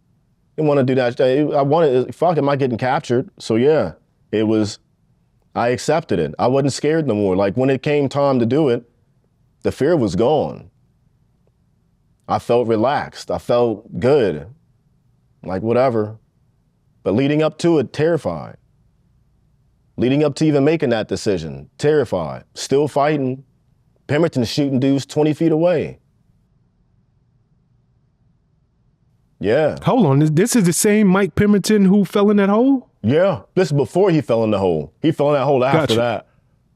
Didn't want to do that. I wanted, fuck, am I getting captured? So yeah, it was I accepted it. I wasn't scared no more. Like when it came time to do it, the fear was gone. I felt relaxed. I felt good. Like whatever. But leading up to it, terrified. Leading up to even making that decision, terrified. Still fighting. Pemberton's shooting dudes 20 feet away. Yeah. Hold on, this is the same Mike Pemberton who fell in that hole? Yeah. This is before he fell in the hole. He fell in that hole after Gotcha.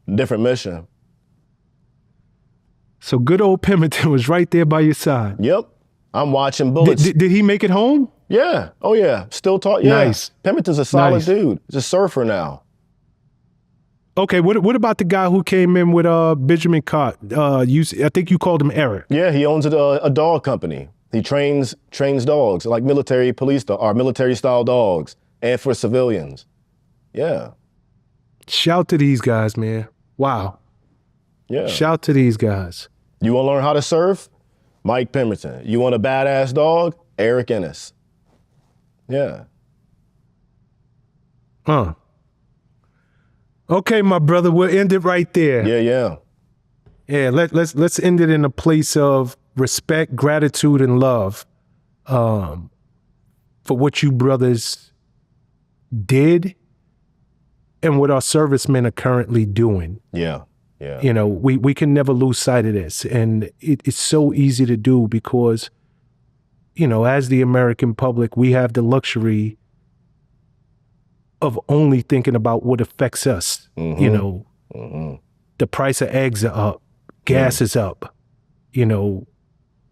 that. Different mission. So good old Pemberton was right there by your side. Yep. I'm watching bullets. Did he make it home? Yeah. Oh, yeah. Still talk. Yeah. Nice. Pemberton's a solid Nice. dude. He's a surfer now. Okay, what about the guy who came in with Benjamin Cott? I think you called him Eric. Yeah, he owns a dog company. He trains dogs, like military police or military style dogs, and for civilians. Yeah. Shout to these guys, man. Wow. Yeah. Shout to these guys. You want to learn how to surf? Mike Pemberton. You want a badass dog? Eric Ennis. Yeah. Huh. Okay, my brother, we'll end it right there. Yeah. Yeah, let's end it in a place of respect, gratitude, and love for what you brothers did and what our servicemen are currently doing. Yeah. You know, we can never lose sight of this. And it's so easy to do because, you know, as the American public, we have the luxury of only thinking about what affects us. Mm-hmm. You know, the price of eggs are up, gas is up, you know,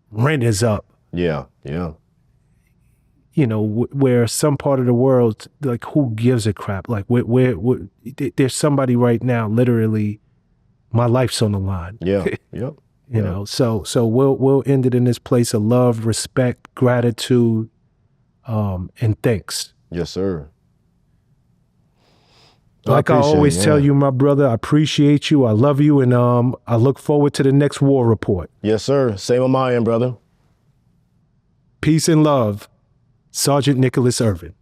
rent is up. Yeah. You know, where some part of the world, like, who gives a crap? Like, there's somebody right now, literally, my life's on the line. Yeah. You know, so we'll end it in this place of love, respect, gratitude, and thanks. Yes, sir. Like I always tell you, my brother, I appreciate you. I love you. And I look forward to the next war report. Yes, sir. Same on my end, brother. Peace and love. Sergeant Nicholas Irving.